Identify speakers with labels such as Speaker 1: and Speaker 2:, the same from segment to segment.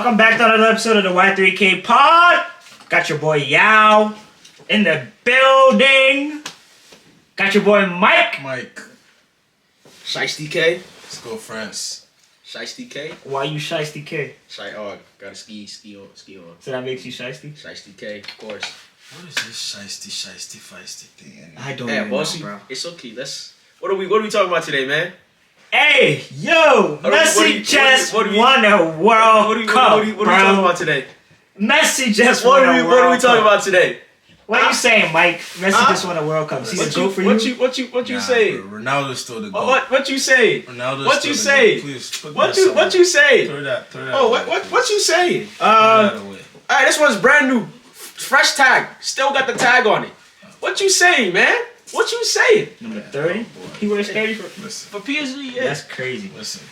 Speaker 1: welcome back to another episode of the Y3KPOD. Got your boy Yao in the building. Got your boy Mike.
Speaker 2: Shiesty K.
Speaker 3: Let's go, France.
Speaker 2: Shiesty K.
Speaker 1: Why you Shiesty K?
Speaker 2: Gotta ski on.
Speaker 1: So that makes you Shiesty?
Speaker 2: Shiesty K, of course.
Speaker 3: What is this shiesty thing anyway?
Speaker 1: I don't even know, bro.
Speaker 2: It's okay. What are we talking about today, man?
Speaker 1: Hey, yo, Messi just won a World Cup,
Speaker 2: What are we talking about today?
Speaker 1: Messi just won a World Cup.
Speaker 2: What are we talking about today?
Speaker 1: What are you saying, Mike? Messi just won a World Cup. Is he a goat for you?
Speaker 2: What you say?
Speaker 3: Ronaldo's still the goat.
Speaker 2: What you say?
Speaker 3: Ronaldo's
Speaker 2: what
Speaker 3: still
Speaker 2: you
Speaker 3: the
Speaker 2: say?
Speaker 3: goat. Please, put
Speaker 2: what
Speaker 3: that
Speaker 2: you say?
Speaker 3: Throw that
Speaker 2: Oh,
Speaker 3: away.
Speaker 2: what you say?
Speaker 3: Throw that away.
Speaker 2: Alright, this one's brand new, fresh tag. Still got the tag on it. What you saying, man? What you saying?
Speaker 1: Number 30? He wears 30
Speaker 2: For PSG, yeah.
Speaker 1: That's crazy.
Speaker 3: Listen.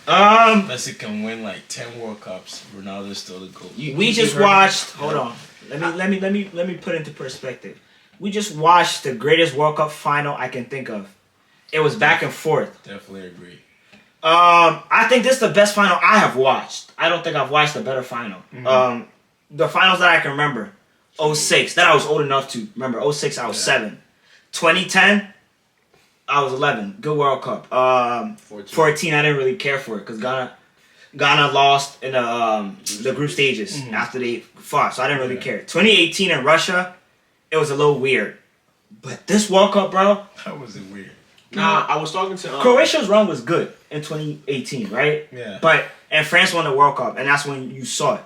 Speaker 1: Um,
Speaker 3: Messi can win like 10 World Cups. Ronaldo's still the goat.
Speaker 1: We just watched. Hold on. Let me put into perspective. We just watched the greatest World Cup final I can think of. It was back and forth.
Speaker 3: Definitely agree.
Speaker 1: I think this is the best final I have watched. I don't think I've watched a better final.
Speaker 3: Mm-hmm.
Speaker 1: The finals that I can remember, 06, that I was old enough to remember. 06, I was 7. 2010, I was 11. Good World Cup. 14, I didn't really care for it because Ghana lost in the group stages after they fought, so I didn't really care. 2018 in Russia, it was a little weird. But this World Cup, bro.
Speaker 3: How was it weird?
Speaker 2: Nah, I was talking to
Speaker 1: Croatia's run was good in 2018, right?
Speaker 3: Yeah.
Speaker 1: And France won the World Cup, and that's when you saw it,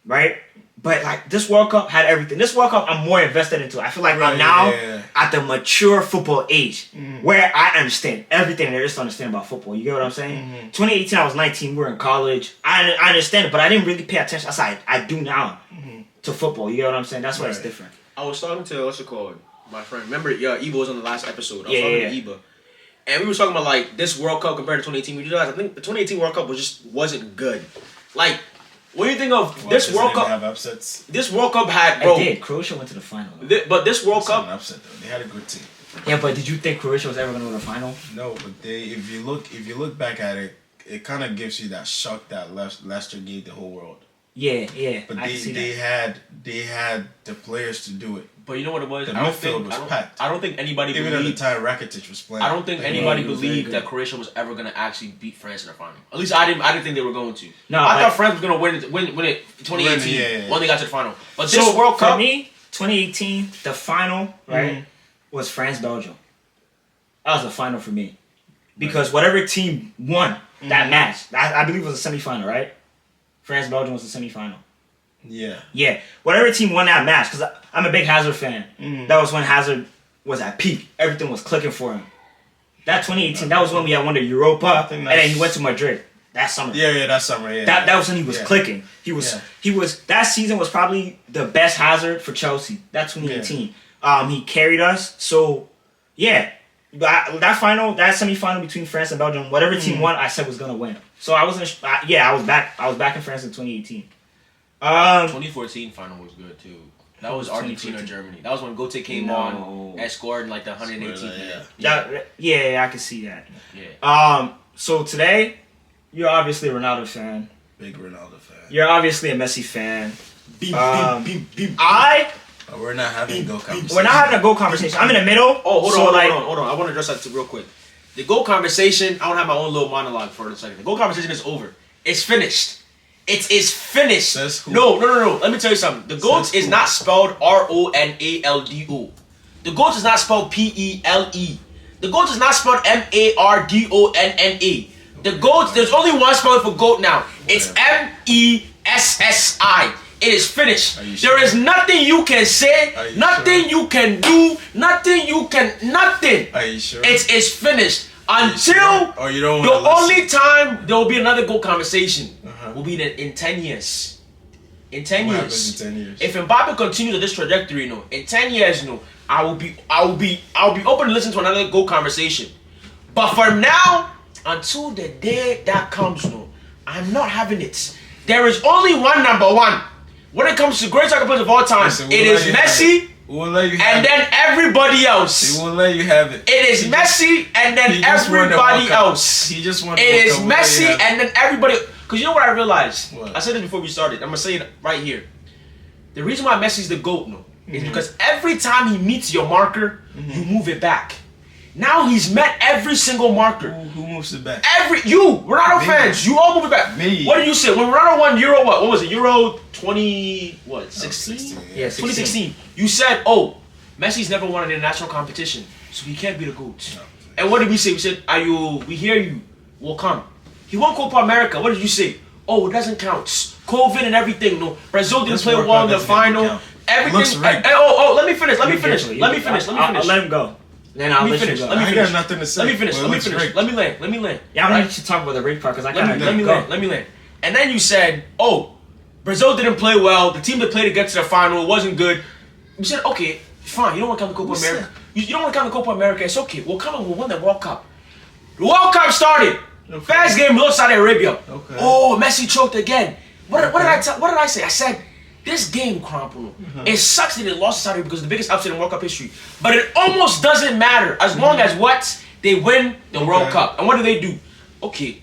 Speaker 1: right? But like this World Cup had everything. This World Cup, I'm more invested into. I feel like I'm now at the mature football age where I understand everything there is to understand about football. You get what I'm saying? 2018, I was 19. We were in college. I understand it, but I didn't really pay attention. That's like I do now to football. You get what I'm saying? That's why it's different.
Speaker 2: I was talking to what's it called? My friend. Remember, Eva was on the last episode. I was talking to Eva. And we were talking about like this World Cup compared to 2018. We realized I think the 2018 World Cup wasn't good. Like when you think of this World Cup,
Speaker 3: have upsets.
Speaker 2: This World Cup had bro.
Speaker 1: It did. Croatia went to the final.
Speaker 2: But this World Cup,
Speaker 3: an upset though. They had a good team.
Speaker 1: Yeah, but did you think Croatia was ever going to win the final?
Speaker 3: No, but if you look back at it, it kind of gives you that shock that Leicester gave the whole world.
Speaker 1: Yeah.
Speaker 3: But they had the players to do it.
Speaker 2: But you know what it was?
Speaker 3: The midfield was packed.
Speaker 2: I don't think anybody
Speaker 3: Even
Speaker 2: believed.
Speaker 3: at the time Rakitic was playing.
Speaker 2: I don't think anybody believed that Croatia was ever gonna actually beat France in the final. At least I didn't think they were going to.
Speaker 1: No,
Speaker 2: I thought France was gonna win it 2018 when they got to the final. But this World Cup,
Speaker 1: for me, 2018, the final was France-Belgium. That was the final for me because whatever team won that match, I believe it was a semifinal, right? France-Belgium was a semifinal. Yeah. Whatever team won that match, because I'm a big Hazard fan. That was when Hazard was at peak. Everything was clicking for him. That 2018, that was when we had won the Europa, and then he went to Madrid. That summer.
Speaker 3: Yeah, that summer. Yeah.
Speaker 1: That was when he was clicking. He was. That season was probably the best Hazard for Chelsea. That 2018. He carried us. So, yeah. That final, that semifinal between France and Belgium, whatever team won, I said was gonna win. So I wasn't. I was back. I was back in France in 2018.
Speaker 2: 2014 final was good too. That was Argentina and Germany. That was when Gote came on and scored in like the 118th minute.
Speaker 1: Yeah, I can see that.
Speaker 2: Yeah.
Speaker 1: So today, you're obviously a Ronaldo fan.
Speaker 3: Big Ronaldo fan.
Speaker 1: You're obviously a Messi fan.
Speaker 3: We're not having a GOAT conversation.
Speaker 1: We're not having a GOAT conversation. I'm in the middle.
Speaker 2: Oh, hold on. I want to address that real quick. The GOAT conversation, I want to have my own little monologue for a second. The GOAT conversation is over. It's finished. It is finished. No. Let me tell you something. The GOAT is not spelled Ronaldo. The GOAT is not spelled Pele. The GOAT is not spelled Mardonna. The GOAT, there's only one spelling for GOAT now. It's Messi. It is finished. There is nothing you can say, nothing you can do, nothing.
Speaker 3: Are you sure?
Speaker 2: It is finished. Until the only time there will be another GOAT conversation will be in 10 years. In 10 years. If Mbappé continues on this trajectory, in 10 years, I will be open to listen to another GOAT conversation. But for now, until the day that comes, I'm not having it. There is only one number one. When it comes to great soccer players of all time, it is Messi
Speaker 3: We'll let you have
Speaker 2: and then everybody else.
Speaker 3: He won't let you have it.
Speaker 2: It is Messi and then everybody else.
Speaker 3: He just won.
Speaker 2: It is Messi and then everybody. Because you know what I realized? What? I said this before we started. I'm gonna say it right here. The reason why Messi's the GOAT, is because every time he meets your marker, you move it back. Now he's met every single marker.
Speaker 3: Who moves it back?
Speaker 2: Ronaldo fans, you all move it back.
Speaker 3: Me.
Speaker 2: What did you say? When Ronaldo won Euro, what was it? Euro 16?
Speaker 1: Yeah,
Speaker 2: 2016. You said, oh, Messi's never won an international competition, so he can't be the GOAT. No. And what did we say? We said, we hear you, we'll come. He won Copa America. What did you say? Oh, it doesn't count. COVID and everything. No, Brazil didn't play well in the final. Everything. Let me finish. Let me finish.
Speaker 1: I'll let him go. Then I'll let you go.
Speaker 3: I got nothing to say.
Speaker 2: Let me finish. Let me land.
Speaker 1: Yeah, I want you to talk about the rig part because I kind of
Speaker 2: let me land. And then you said, oh, Brazil didn't play well. The team that played to get to the final wasn't good. We said, okay, fine. You don't want to come to Copa America. You don't want to come to Copa America. It's okay. We'll come and we'll win the World Cup. The World Cup started. Okay. First game, we lost Saudi Arabia. Okay. Oh, Messi choked again. What did I say? I said, this game, Crampo, it sucks that they lost Saudi because it's the biggest upset in World Cup history. But it almost doesn't matter as long as they win the World Cup. And what do? Okay,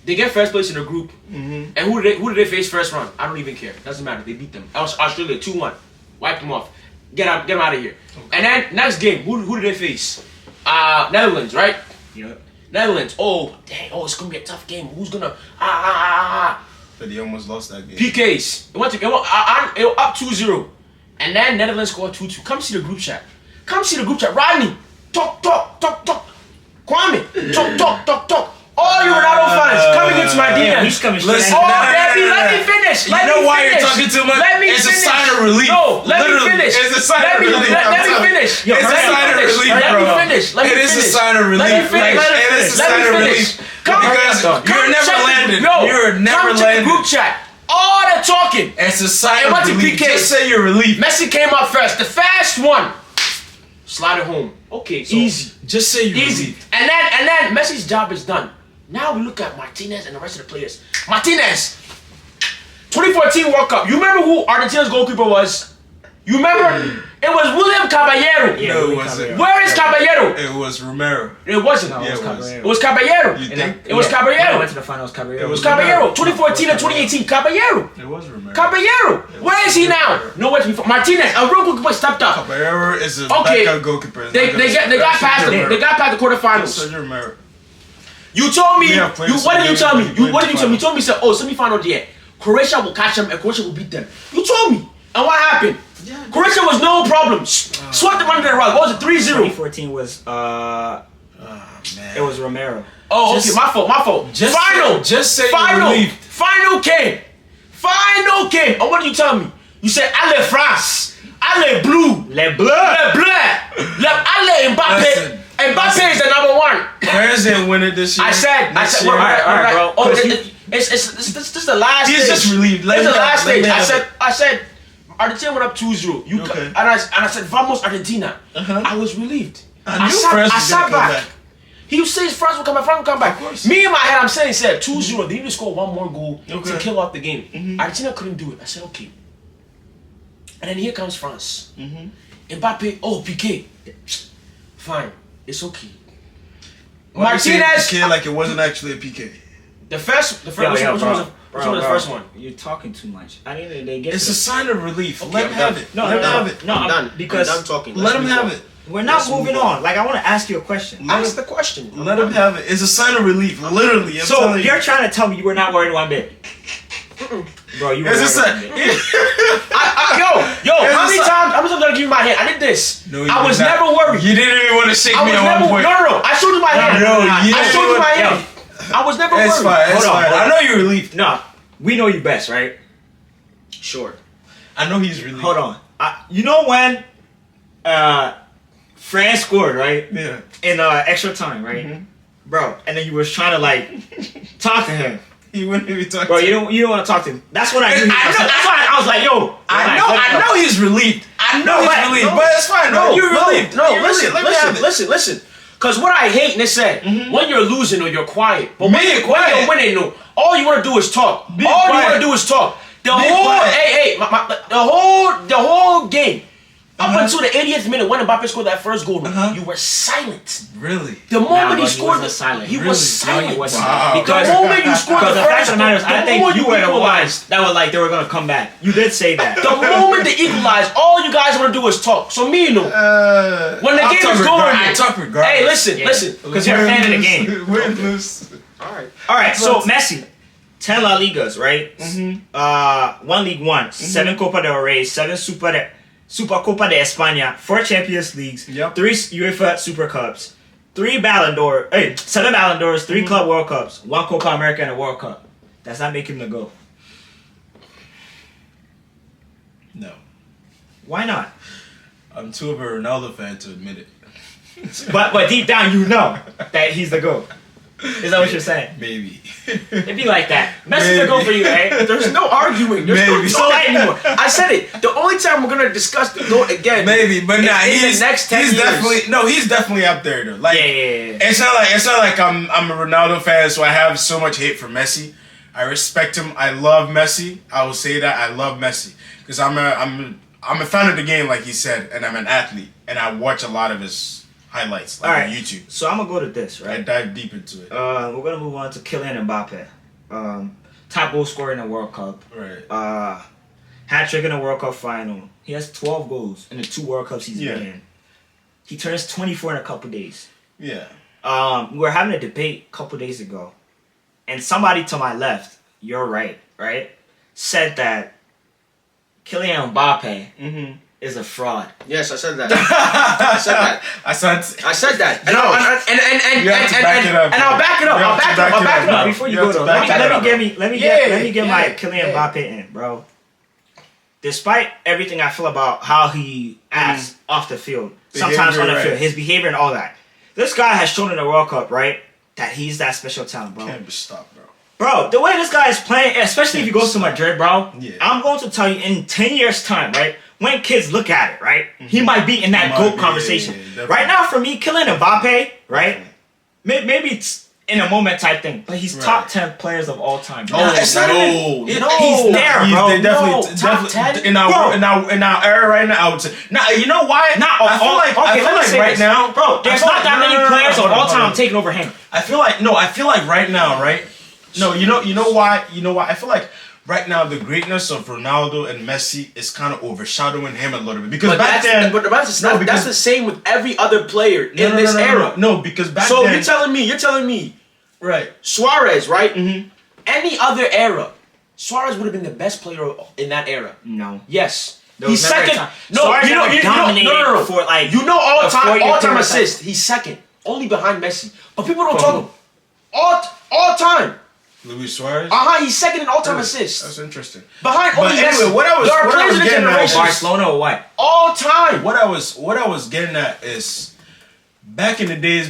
Speaker 2: they get first place in the group. And who did they face first round? I don't even care. Doesn't matter. They beat them. Australia 2-1. Wiped them off. Get them out of here. Okay. And then next game, who did they face? Netherlands, right?
Speaker 1: Yeah.
Speaker 2: Netherlands. Oh, dang. Oh, it's gonna be a tough game. Who's gonna
Speaker 3: But he almost lost that game.
Speaker 2: PKs. It went up 2-0. And then Netherlands scored 2-2. Come see the group chat. Rodney. Talk. Kwame. Talk. All you Ronaldo fans coming into my DMs.
Speaker 1: He's coming
Speaker 2: Listen, baby, let me finish.
Speaker 3: You know why you're talking too much? It's a sign of relief.
Speaker 2: No, let me finish.
Speaker 3: It's a sign of relief.
Speaker 2: Let me finish.
Speaker 3: It's a sign of relief, bro. It is a sign of relief. It is a sign of relief. Because you're never landed. You're never landed.
Speaker 2: Come to the group chat. All the talking.
Speaker 3: It's a sign of relief. Just say you're relieved.
Speaker 2: Messi came up first. The fast one. Slide it home. Okay, so easy.
Speaker 3: Just say you're relieved.
Speaker 2: And then Messi's job is done. Now we look at Martinez and the rest of the players. Martinez, 2014 World Cup. You remember who Argentina's goalkeeper was? You remember? It was William Caballero.
Speaker 3: Yeah, no, it wasn't.
Speaker 2: Where is Caballero?
Speaker 3: It was Romero.
Speaker 2: It wasn't.
Speaker 1: No,
Speaker 2: it was Caballero.
Speaker 3: You think?
Speaker 2: It was Caballero.
Speaker 1: When I went to the final, it was Caballero.
Speaker 2: It was Caballero. 2014 and 2018, Caballero.
Speaker 3: It was Romero.
Speaker 2: Caballero. Where is he now? Nowhere to be found. Martinez, a real goalkeeper stepped up.
Speaker 3: Caballero is a backup goalkeeper.
Speaker 2: They got past the quarterfinals.
Speaker 3: Sergio Romero.
Speaker 2: You told me. What did you tell me? You told me, oh, semi-final yeah. Croatia will catch them and Croatia will beat them. You told me. And what happened? Yeah, Croatia was no problem. Swept them under the rug. What was it? 3-0.
Speaker 1: 2014 was
Speaker 3: man.
Speaker 1: It was Romero.
Speaker 2: Oh, okay, my fault.
Speaker 3: Just say
Speaker 2: final. Final came. And what did you tell me? You said Allez France. Allez Blue.
Speaker 1: Les Bleus.
Speaker 2: Allez Mbappé. Mbappé is the number one.
Speaker 3: France didn't win it this year.
Speaker 2: I said, all right, bro. Oh, this is the last stage.
Speaker 3: He's just relieved.
Speaker 2: This is the last stage. I said, Argentina went up 2-0. Okay. And I said, vamos Argentina. I was relieved. I sat back. He says France will come back. Of course. Me in my head, I'm saying, 2-0. They need to score one more goal to kill off the game. Argentina couldn't do it. I said, okay. And then here comes France. Mbappé, PK. Fine. It's okay. Martinez,
Speaker 3: PK like it wasn't actually a PK.
Speaker 2: The first one was the first one.
Speaker 1: You're talking too much.
Speaker 3: It's a sign of relief. Let him have it.
Speaker 1: No,
Speaker 2: I'm
Speaker 1: done. Because
Speaker 2: I'm talking.
Speaker 3: Let him have it.
Speaker 1: We're not moving on. Like I want to ask you a question.
Speaker 2: Ask the question.
Speaker 3: Let him have it. It's a sign of relief. Literally.
Speaker 1: So you're trying to tell me you were not worried one bit. Bro, you were worried one bit.
Speaker 2: Yo, how many times I'm just gonna give you my hand? I did this.
Speaker 3: No,
Speaker 2: I was never worried.
Speaker 3: You didn't even want to shake me at one point.
Speaker 2: No. I showed you my hand. I showed you my hand. I was never worried.
Speaker 3: It's fine. Hold on. I know you're relieved.
Speaker 1: No, we know you best, right?
Speaker 2: Sure.
Speaker 3: I know he's relieved.
Speaker 1: Hold on. You know when France scored, right?
Speaker 3: Yeah.
Speaker 1: In extra time, right? Bro, and then you was trying to like talk to him.
Speaker 3: He wouldn't even talk.
Speaker 1: Bro, you don't want to talk to him. That's what I knew. That's why I was like, yo.
Speaker 3: I know he's relieved. I know he's relieved. But it's fine. No, you're relieved.
Speaker 2: Listen. Because what I hate, and they said, when you're losing or you're quiet. But when you're winning, all you want to do is talk. The whole game. Up until the 80th minute when Mbappé scored that first goal, you were silent.
Speaker 3: Really?
Speaker 2: The moment he scored,
Speaker 1: silent.
Speaker 2: He was silent.
Speaker 1: No, he wasn't.
Speaker 3: Wow.
Speaker 1: Because
Speaker 2: the moment you scored the first goal,
Speaker 1: I think you were the ones that were like they were gonna come back. You did say that.
Speaker 2: The moment they equalized, all you guys want to do is talk. So me, when the game is going,
Speaker 3: I talk regardless.
Speaker 2: Hey, listen,
Speaker 1: because you're a fan of the game.
Speaker 3: Win, lose.
Speaker 2: All right.
Speaker 1: So Messi, 10 La Ligas, right? 1 League One, 7 Copa del Rey, 7 Supercopa de España, 4 Champions Leagues, 3 UEFA Super Cups, 7 Ballon d'Ors, 3 Club World Cups, 1 Copa America and a World Cup. Does that make him the GOAT?
Speaker 3: No.
Speaker 1: Why not?
Speaker 3: I'm too of a Ronaldo fan to admit it.
Speaker 1: But deep down you know that he's the GOAT. Is that what you're saying?
Speaker 3: Maybe.
Speaker 1: It'd be like that. Messi's the GOAT for you, right?
Speaker 2: There's no arguing. There's no talking anymore. I said it. The only time we're gonna discuss the GOAT again.
Speaker 3: Maybe, but nah,
Speaker 2: in the next 10 years.
Speaker 3: He's definitely up there though. Like,
Speaker 1: yeah.
Speaker 3: It's not like I'm a Ronaldo fan, so I have so much hate for Messi. I respect him. I love Messi. I will say that I love Messi because I'm a fan of the game, like he said, and I'm an athlete, and I watch a lot of his highlights on YouTube.
Speaker 1: So I'm gonna go to this, right?
Speaker 3: I dive deep into it.
Speaker 1: We're gonna move on to Kylian Mbappé. Top goal scorer in the World Cup.
Speaker 3: Right.
Speaker 1: Hat trick in the World Cup final. He has 12 goals in the 2 World Cups he's been in. He turns 24 in a couple days.
Speaker 3: Yeah.
Speaker 1: We were having a debate a couple days ago, and somebody to my left, you're right, said that Kylian Mbappé is a fraud.
Speaker 2: Yes, I said that. I said that. And I'll back it up.
Speaker 1: Before you go though, let me get my Kylian Mbappé in, bro. Despite everything I feel about how he acts off the field, sometimes on the field, his behavior and all that, this guy has shown in the World Cup, right, that he's that special talent, bro.
Speaker 3: Can't be stopped, bro.
Speaker 1: Bro, the way this guy is playing, especially if he goes to Madrid, bro, I'm going to tell you in 10 years' time, right, when kids look at it, right, he might be in that GOAT conversation. Right now, for me, Kylian Mbappé, right, maybe it's in a moment type thing, but he's top 10 players of all time.
Speaker 3: No,
Speaker 1: he's there, bro.
Speaker 3: He's definitely in our era right now. I would say. Now, you know why? I feel like right now,
Speaker 1: bro. There's not that many players of all time taking over him.
Speaker 3: I feel like right now, right? No, you know why? I feel like right now the greatness of Ronaldo and Messi is kind of overshadowing him a little bit because that's
Speaker 2: the same with every other player in this era.
Speaker 3: No, because back
Speaker 2: then.
Speaker 3: So
Speaker 2: you're telling me,
Speaker 3: right?
Speaker 2: Suarez, right? Any other era, Suarez would have been the best player in that era.
Speaker 1: No.
Speaker 2: Yes. He's second.
Speaker 1: No, dominated for like
Speaker 2: all time assist. He's second, only behind Messi. But people don't talk all time.
Speaker 3: Luis Suarez?
Speaker 2: He's second in all-time assists.
Speaker 3: That's interesting.
Speaker 2: Behind only Messi.
Speaker 3: What I was getting at,
Speaker 1: Barcelona or what?
Speaker 2: All time.
Speaker 3: What I was getting at is back in the days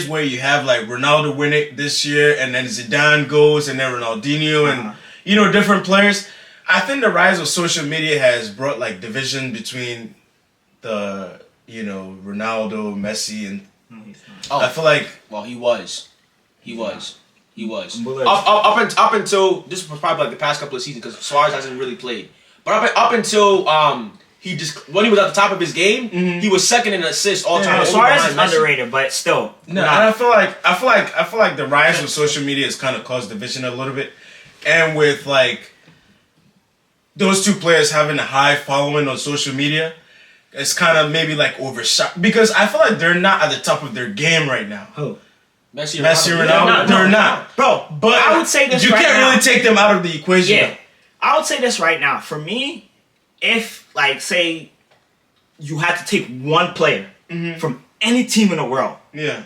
Speaker 3: where you have like Ronaldo win it this year and then Zidane goes and then Ronaldinho and different players. I think the rise of social media has brought like division between the Ronaldo, Messi, and I feel like
Speaker 2: he was. Up until this was probably like the past couple of seasons because Suarez hasn't really played. But up until when he was at the top of his game, he was second in assists all time.
Speaker 1: Suarez is underrated, but still.
Speaker 3: No, and I feel like the rise of social media has kind of caused division a little bit, and with like those two players having a high following on social media, it's kind of maybe like overshot because I feel like they're not at the top of their game right now.
Speaker 1: Who?
Speaker 3: Messi and Ronaldo, they're not.
Speaker 1: Bro, but I would say this
Speaker 3: you can't really take them out of the equation.
Speaker 1: Yeah. I would say this right now. For me, if, like, say, you had to take one player from any team in the world,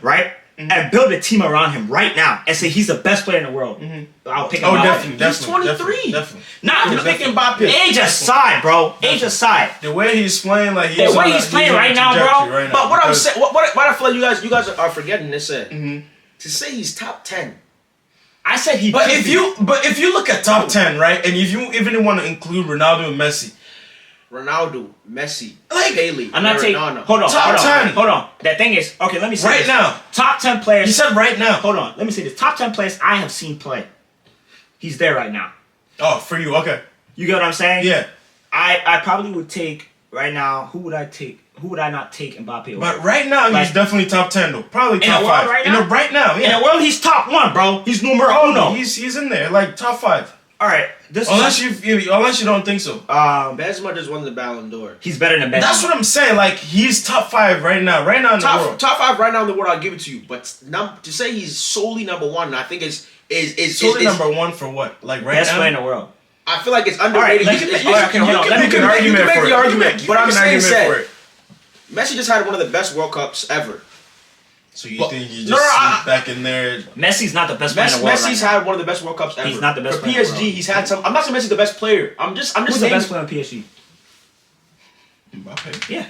Speaker 1: right, and build a team around him right now and say he's the best player in the world, I'll pick him.
Speaker 3: Definitely.
Speaker 2: He's 23.
Speaker 3: Definitely.
Speaker 2: Not picking Mbappé.
Speaker 1: Age aside, bro. Age aside.
Speaker 3: The way he's playing, like
Speaker 1: the way he's playing right now, bro.
Speaker 2: But what I'm saying, what I feel like you guys are forgetting this. To say he's top 10.
Speaker 1: I said he.
Speaker 3: But if you look at top 10, right, and if you even want to include Ronaldo and Messi,
Speaker 2: like Haley.
Speaker 1: I'm not taking. Hold on. Hold on. That thing is okay. Let me say
Speaker 3: right
Speaker 1: this.
Speaker 3: now.
Speaker 1: Top 10 players.
Speaker 3: He said right now.
Speaker 1: Hold on. Let me say this. Top 10 players I have seen play. He's there right now.
Speaker 3: Oh, for you, okay.
Speaker 1: You get what I'm saying?
Speaker 3: Yeah.
Speaker 1: I probably would take right now, who would I take? Who would I not take Mbappe over?
Speaker 3: But right now, he's definitely top 10 though. Probably top 5.
Speaker 1: Right now?
Speaker 3: Right now, yeah.
Speaker 1: In the world, he's top 1, bro. He's numero uno.
Speaker 3: He's in there, like top 5.
Speaker 1: All right.
Speaker 3: Unless you don't think so.
Speaker 2: Benzema just won the Ballon d'Or.
Speaker 1: He's better than Benzema.
Speaker 3: That's what I'm saying. Like he's top 5 right now. Right now in the world.
Speaker 2: Top 5 right now in the world. I'll give it to you. But to say he's solely number 1, I think is
Speaker 3: number 1 for what? Like right
Speaker 1: best
Speaker 3: now.
Speaker 1: player in the world.
Speaker 2: I feel like it's underrated.
Speaker 1: Right, you can make the
Speaker 2: argument. But I'm saying that Messi just had one of the best World Cups ever.
Speaker 3: So you think he just back in there?
Speaker 1: Messi's not the best player in the world.
Speaker 2: Messi's had one of the best World Cups ever.
Speaker 1: He's not the best player.
Speaker 2: For PSG, he's had some. I'm not saying Messi's the best player. I'm just
Speaker 1: Who's
Speaker 2: saying
Speaker 1: the best player on PSG?
Speaker 3: Mbappé.
Speaker 1: Yeah.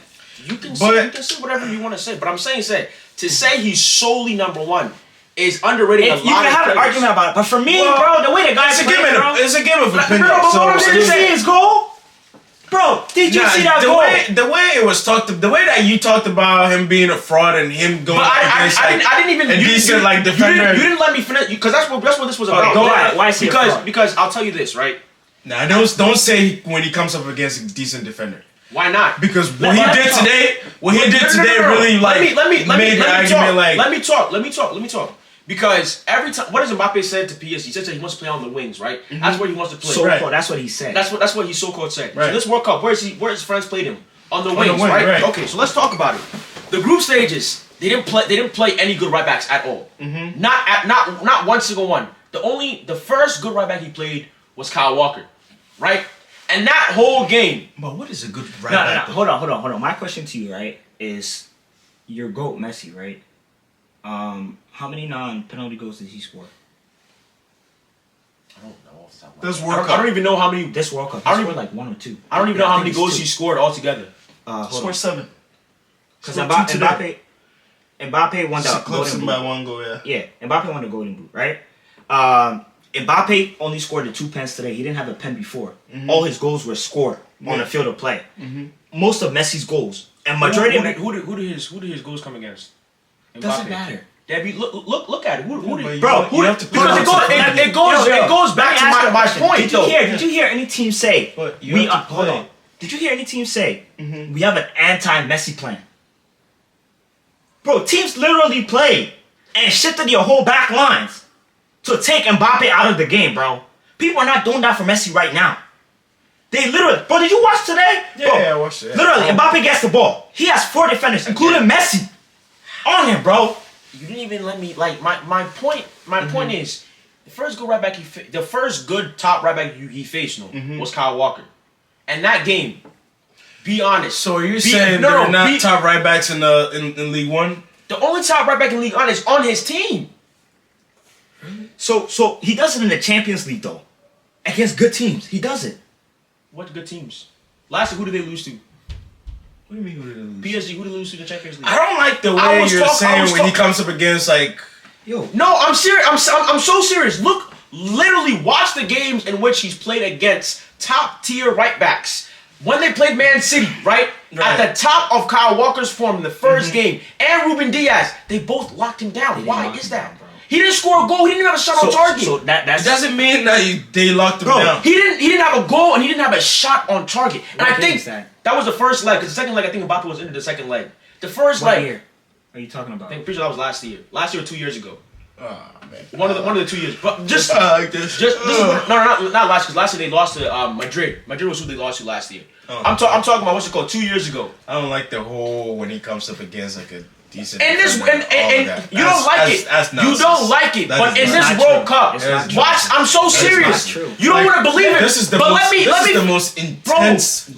Speaker 2: You can say whatever you want to say, but I'm saying to say he's solely number 1 is underrated.
Speaker 1: You can have an argument about it, but for me, bro, the way the guy played,
Speaker 3: it's a game of opinion.
Speaker 1: Did you see his goal? Bro, did you see that goal?
Speaker 3: The way it was the way that you talked about him being a fraud and him going against
Speaker 2: I didn't even
Speaker 3: a decent like defender.
Speaker 2: You didn't let me finish because that's what this was about.
Speaker 1: Why is he a fraud?
Speaker 2: Because I'll tell you this, right?
Speaker 3: Nah, don't say when he comes up against a decent defender.
Speaker 2: Why not?
Speaker 3: Because what he did today really like made the argument like.
Speaker 2: Let me talk. Because every time, what does Mbappé said to PSG? He said that he wants to play on the wings, right? Mm-hmm. That's where he wants to play.
Speaker 1: So-called, that's what he said.
Speaker 2: That's what he so-called said.
Speaker 3: Right.
Speaker 2: So this World Cup, where his friends played him? On the wings, right? Okay, so let's talk about it. The group stages, they didn't play any good right backs at all. Mm-hmm. Not one single one. The first good right back he played was Kyle Walker, right? And that whole game.
Speaker 3: But what is a good right back?
Speaker 1: Hold on. My question to you, right, is your GOAT Messi, right? How many non-penalty goals did he score?
Speaker 2: I don't know.
Speaker 3: This World Cup.
Speaker 2: I don't even know how many.
Speaker 1: This World Cup. He scored like 1 or 2.
Speaker 2: I don't even know how many goals he scored altogether.
Speaker 3: Scored 7.
Speaker 1: Because Mbappe won the
Speaker 3: Golden Boot.
Speaker 1: by
Speaker 3: 1 goal, yeah.
Speaker 1: Yeah, Mbappe won the Golden Boot, right? Mbappe only scored the 2 pens today. He didn't have a pen before. Mm-hmm. All his goals were scored on the field of play. Mm-hmm. Most of Messi's goals and majority
Speaker 2: who did his goals come against? Mbappe.
Speaker 1: Doesn't matter.
Speaker 2: Debbie, look at it. It goes back to my point.
Speaker 1: Did you hear any team say hold on? Did you hear any team say we have an anti-Messi plan? Bro, teams literally play and shifted your whole back lines to take Mbappe out of the game, bro. People are not doing that for Messi right now. They literally, bro, did you watch today?
Speaker 3: Yeah,
Speaker 1: bro,
Speaker 3: I watched it.
Speaker 1: Literally, Mbappe gets the ball. He has 4 defenders, including Messi, on him, bro.
Speaker 2: You didn't even let me my point. My point is the first good right back the first good top right back he faced was Kyle Walker, and that game. Be honest.
Speaker 3: So are you saying they're not top right backs in League One?
Speaker 2: The only top right back in League One is on his team.
Speaker 1: So he does it in the Champions League though, against good teams. He does it.
Speaker 2: What good teams? Last year, who did they lose to?
Speaker 3: What do you mean who did they lose?
Speaker 2: PSG, who did they lose to in the Champions League?
Speaker 3: I don't like the way you're saying when he comes up against like.
Speaker 1: Yo.
Speaker 2: No, I'm serious. I'm so serious. Look, literally watch the games in which he's played against top tier right backs. When they played Man City, right? At the top of Kyle Walker's form in the first game, and Ruben Diaz, they both locked him down. Why is that? He didn't score a goal. He didn't have a shot on target.
Speaker 1: So that
Speaker 3: doesn't mean that they locked him down.
Speaker 2: He didn't have a goal and he didn't have a shot on target. And I think that was the first leg. Because the second leg, I think Mbappe was into the second leg. The first leg.
Speaker 1: What year are you talking about?
Speaker 2: I think I'm pretty sure that was last year. Last year or 2 years ago.
Speaker 3: Oh man.
Speaker 2: One of the 2 years. But just
Speaker 3: like this.
Speaker 2: No, not last. Because last year they lost to Madrid. Madrid was who they lost to last year. I'm talking about what's it called? 2 years ago.
Speaker 3: I don't like the whole when he comes up against like a. Decent
Speaker 2: and you don't like it. You don't like it. But in this World Cup, watch. I'm so serious. You don't want to believe it.
Speaker 3: This is the most intense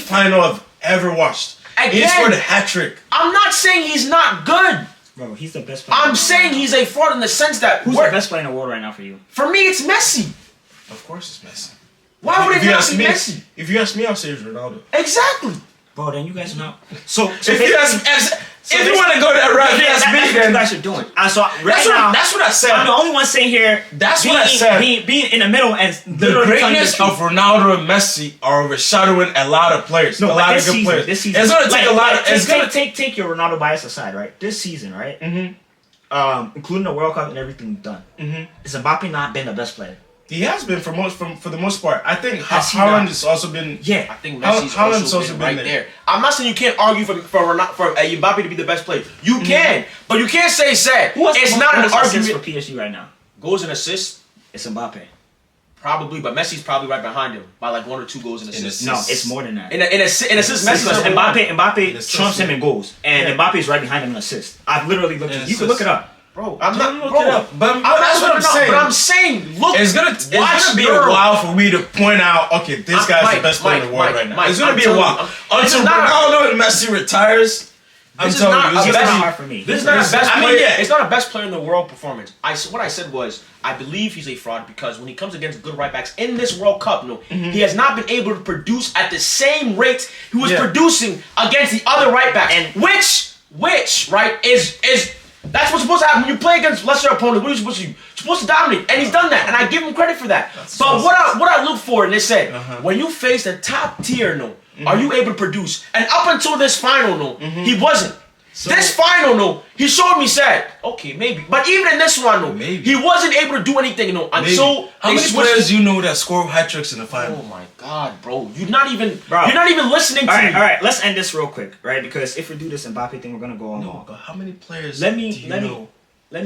Speaker 3: final I've ever watched. Again, he scored a hat trick.
Speaker 2: I'm not saying he's not good.
Speaker 1: Bro, he's the best player.
Speaker 2: I'm saying he's a fraud in the sense that
Speaker 1: who's the best player in the world right now for you?
Speaker 2: For me, it's Messi.
Speaker 3: Of course, it's Messi.
Speaker 2: Why would it not be Messi?
Speaker 3: If you ask me, I'll say it's Ronaldo.
Speaker 2: Exactly.
Speaker 1: Bro, then you guys know. So
Speaker 3: if you want to go that route,
Speaker 1: that's what you guys are doing. So
Speaker 3: that's what I said.
Speaker 1: I'm the only one saying here.
Speaker 3: That's what I said.
Speaker 1: Being in the middle and
Speaker 3: the greatness of Ronaldo and Messi are overshadowing a lot of players.
Speaker 1: No,
Speaker 3: a lot of good players. This season, it's gonna take a lot. It's gonna
Speaker 1: take your Ronaldo bias aside, right? This season, right? Mm-hmm. Including the World Cup and everything we've done. Mm-hmm. Has Mbappe not been the best player?
Speaker 3: He has been for the most part. I think
Speaker 1: Has he
Speaker 3: Haaland
Speaker 1: not?
Speaker 3: has also been.
Speaker 1: Yeah.
Speaker 2: I think Messi's
Speaker 3: Haaland's
Speaker 2: also been right there. I'm not saying you can't argue for Mbappe to be the best player. You can, but you can't say it's not an argument
Speaker 1: for PSG right now.
Speaker 2: Goals and assists,
Speaker 1: It's Mbappe.
Speaker 2: probably, but Messi's probably right behind him by like 1 or 2 goals and assists.
Speaker 1: No, it's more than that.
Speaker 2: In assists, Messi's
Speaker 1: Because
Speaker 2: number one.
Speaker 1: Mbappe trumps him in goals, and Mbappe's right behind him in assists. I've literally looked. You can look it up.
Speaker 2: Bro, I'm not.
Speaker 3: Look
Speaker 2: Bro,
Speaker 3: it up. But
Speaker 2: that's
Speaker 3: that's what I'm saying.
Speaker 2: But I'm saying, look.
Speaker 3: It's gonna be a while for me to point out. Okay, this guy's the best player in the world right now. It's gonna be a while until Ronaldo and Messi retires. I'm telling you,
Speaker 1: it's not hard for me.
Speaker 2: This is not a best player. It's not a best player in the world performance. What I said was, I believe he's a fraud because when he comes against good right backs in this World Cup, he has not been able to produce at the same rate he was producing against the other right backs. And which right is that's what's supposed to happen when you play against lesser opponents. What are you supposed to do? You're supposed to dominate, and he's done that, and I give him credit for that. But what I look for, and they said, when you face the top tier, are you able to produce? And up until this final, he wasn't. So, this final, he showed me okay, maybe. But even in this one, he wasn't able to do anything, until
Speaker 3: how many players do you know that score hat tricks in the final?
Speaker 2: Oh my God, bro! You're not even listening to me.
Speaker 1: All right, let's end this real quick, right? Because if we do this Mbappe thing, we're gonna go on.
Speaker 3: No, but how many players?
Speaker 1: Let me
Speaker 3: do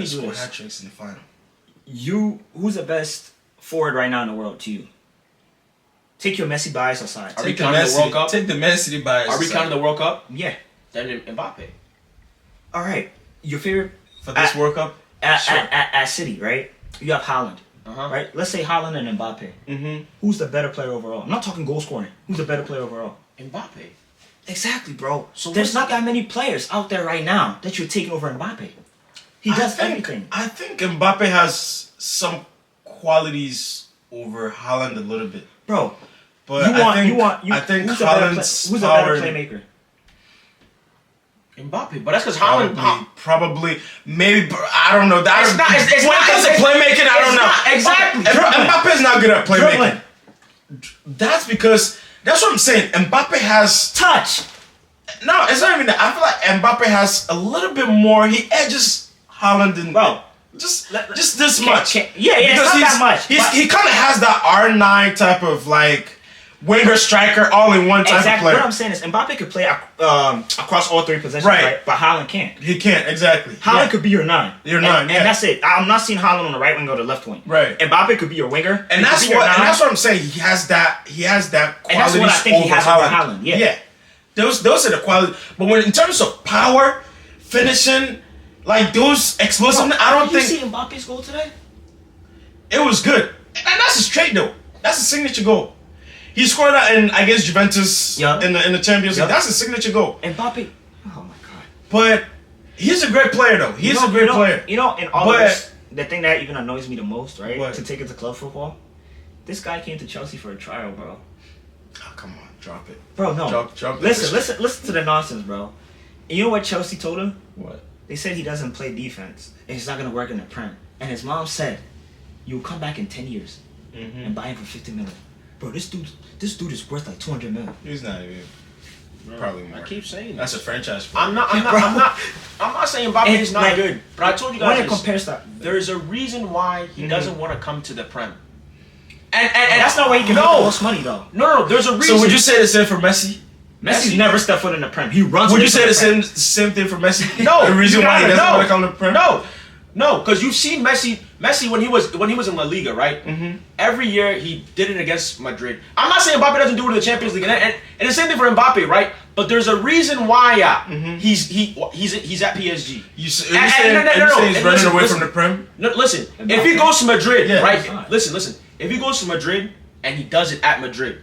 Speaker 1: score
Speaker 3: hat tricks in the final.
Speaker 1: Who's the best forward right now in the world to you? Take your Messi bias aside.
Speaker 2: Are we counting the World Cup?
Speaker 3: Take the Messi bias.
Speaker 2: Are we counting the World Cup?
Speaker 1: Yeah.
Speaker 2: Then Mbappe.
Speaker 1: All right, your favorite
Speaker 3: for this World Cup
Speaker 1: at City, right? You have Haaland, right? Let's say Haaland and Mbappe. Who's the better player overall? I'm not talking goal scoring. Who's the better player overall?
Speaker 2: Mbappe.
Speaker 1: Exactly, bro. So there's not that many players out there right now that you're taking over Mbappe. He does everything.
Speaker 3: I think Mbappe has some qualities over Haaland a little bit,
Speaker 1: bro.
Speaker 3: But I think Haaland's
Speaker 1: who's a better playmaker?
Speaker 2: Mbappe, but that's because Haaland
Speaker 3: probably maybe I don't know. It's not.
Speaker 2: It's
Speaker 3: when it comes to playmaking, I don't know.
Speaker 2: Exactly.
Speaker 3: Mbappe's not good at playmaking. That's because that's what I'm saying. Mbappe has
Speaker 1: touch.
Speaker 3: No, it's not even that. I feel like Mbappe has a little bit more. He edges Haaland in just this much.
Speaker 1: Yeah, it's not that much.
Speaker 3: He kind of has that R9 type of like winger, striker, all in one type of player.
Speaker 1: What I'm saying is Mbappe could play across all 3 positions, right? But Haaland can't.
Speaker 3: He can't, exactly.
Speaker 1: Haaland could be your 9.
Speaker 3: Your 9,
Speaker 1: and that's it. I'm not seeing Haaland on the right wing or the left wing.
Speaker 3: Right.
Speaker 1: Mbappe could be your winger.
Speaker 3: And that's what I'm saying. He has that quality.
Speaker 1: And that's what I think he has over Haaland. Yeah.
Speaker 3: Those are the quality. But when in terms of power, finishing, like those explosiveness, I don't think.
Speaker 1: Did you see Mbappe's goal today?
Speaker 3: It was good. And that's his trait though. That's a signature goal. He scored that against Juventus in the Champions League. That's a signature goal.
Speaker 1: Mbappe, oh my God.
Speaker 3: But he's a great player though. He's a great player.
Speaker 1: You know, in all of this, the thing that even annoys me the most, right?
Speaker 3: What?
Speaker 1: To take it to club football, this guy came to Chelsea for a trial, bro.
Speaker 3: Oh, come on, drop it.
Speaker 1: Bro, no.
Speaker 3: Drop
Speaker 1: listen to the nonsense, bro. And you know what Chelsea told him?
Speaker 3: What?
Speaker 1: They said he doesn't play defense and he's not gonna work in the Prem. And his mom said, "You'll come back in 10 years and buy him for 50 million." Bro, this dude is worth like 200 million.
Speaker 3: He's not even. Probably more.
Speaker 2: I keep saying
Speaker 3: that's a franchise player.
Speaker 2: I'm not saying Mbappe is not good. But I told you guys
Speaker 1: when it compares to,
Speaker 2: there's a reason why he doesn't want to come to the Prem. And
Speaker 1: that's not why he can make the most money though.
Speaker 2: No, there's a reason.
Speaker 3: So would you say the same for Messi?
Speaker 1: Messi's never stepped foot in the Prem. He runs.
Speaker 3: Would you say the same thing for Messi?
Speaker 2: No.
Speaker 3: The reason why he doesn't want to come to the Prem?
Speaker 2: No, because you've seen Messi when he was in La Liga, right? Every year he did it against Madrid. I'm not saying Mbappe doesn't do it in the Champions League, and the same thing for Mbappe, right? But there's a reason why he's at PSG.
Speaker 3: You saying he's running away from the Prem?
Speaker 2: No, listen. If he goes to Madrid, right? Listen. If he goes to Madrid and he does it at Madrid,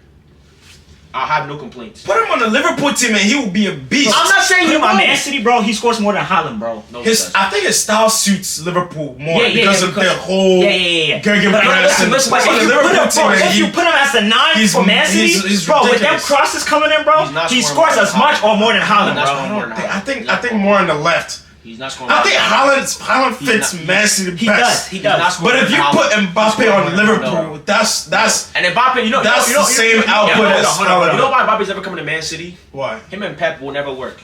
Speaker 2: I'll have no complaints.
Speaker 3: Put him on the Liverpool team and he will be a beast.
Speaker 2: I'm not saying
Speaker 1: you on Man City, bro. He scores more than Haaland, bro.
Speaker 3: No, I think his style suits Liverpool more because of their whole
Speaker 1: gegenpress. If you put him as the 9 for Man City, bro, with them crosses coming in, bro, he scores as much or more than Haaland, bro.
Speaker 3: I think more on the left.
Speaker 2: He's not scoring.
Speaker 3: I think Haaland fits Messi the best.
Speaker 1: He does.
Speaker 3: But if you put Mbappe on Liverpool, that's
Speaker 2: and Mbappe,
Speaker 3: that's the same output as Haaland.
Speaker 2: You know why Mbappe's never coming to Man City?
Speaker 3: Why?
Speaker 2: Him and Pep will never work.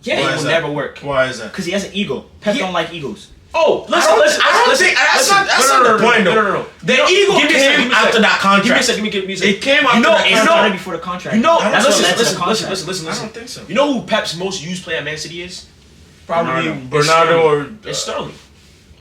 Speaker 1: Yeah,
Speaker 2: it will never work.
Speaker 3: Why is that?
Speaker 1: Because he has an ego. Pep don't like egos.
Speaker 2: Oh, listen.
Speaker 3: That's not the point point though.
Speaker 2: No.
Speaker 3: The ego came after that contract.
Speaker 2: Give me a second.
Speaker 3: It came after that contract.
Speaker 1: It started before the contract.
Speaker 2: That's
Speaker 1: what led to the
Speaker 2: listen.
Speaker 3: I don't think so.
Speaker 2: You know who Pep's most used player at Man City is?
Speaker 3: Probably Ronaldo or
Speaker 2: it's Sterling.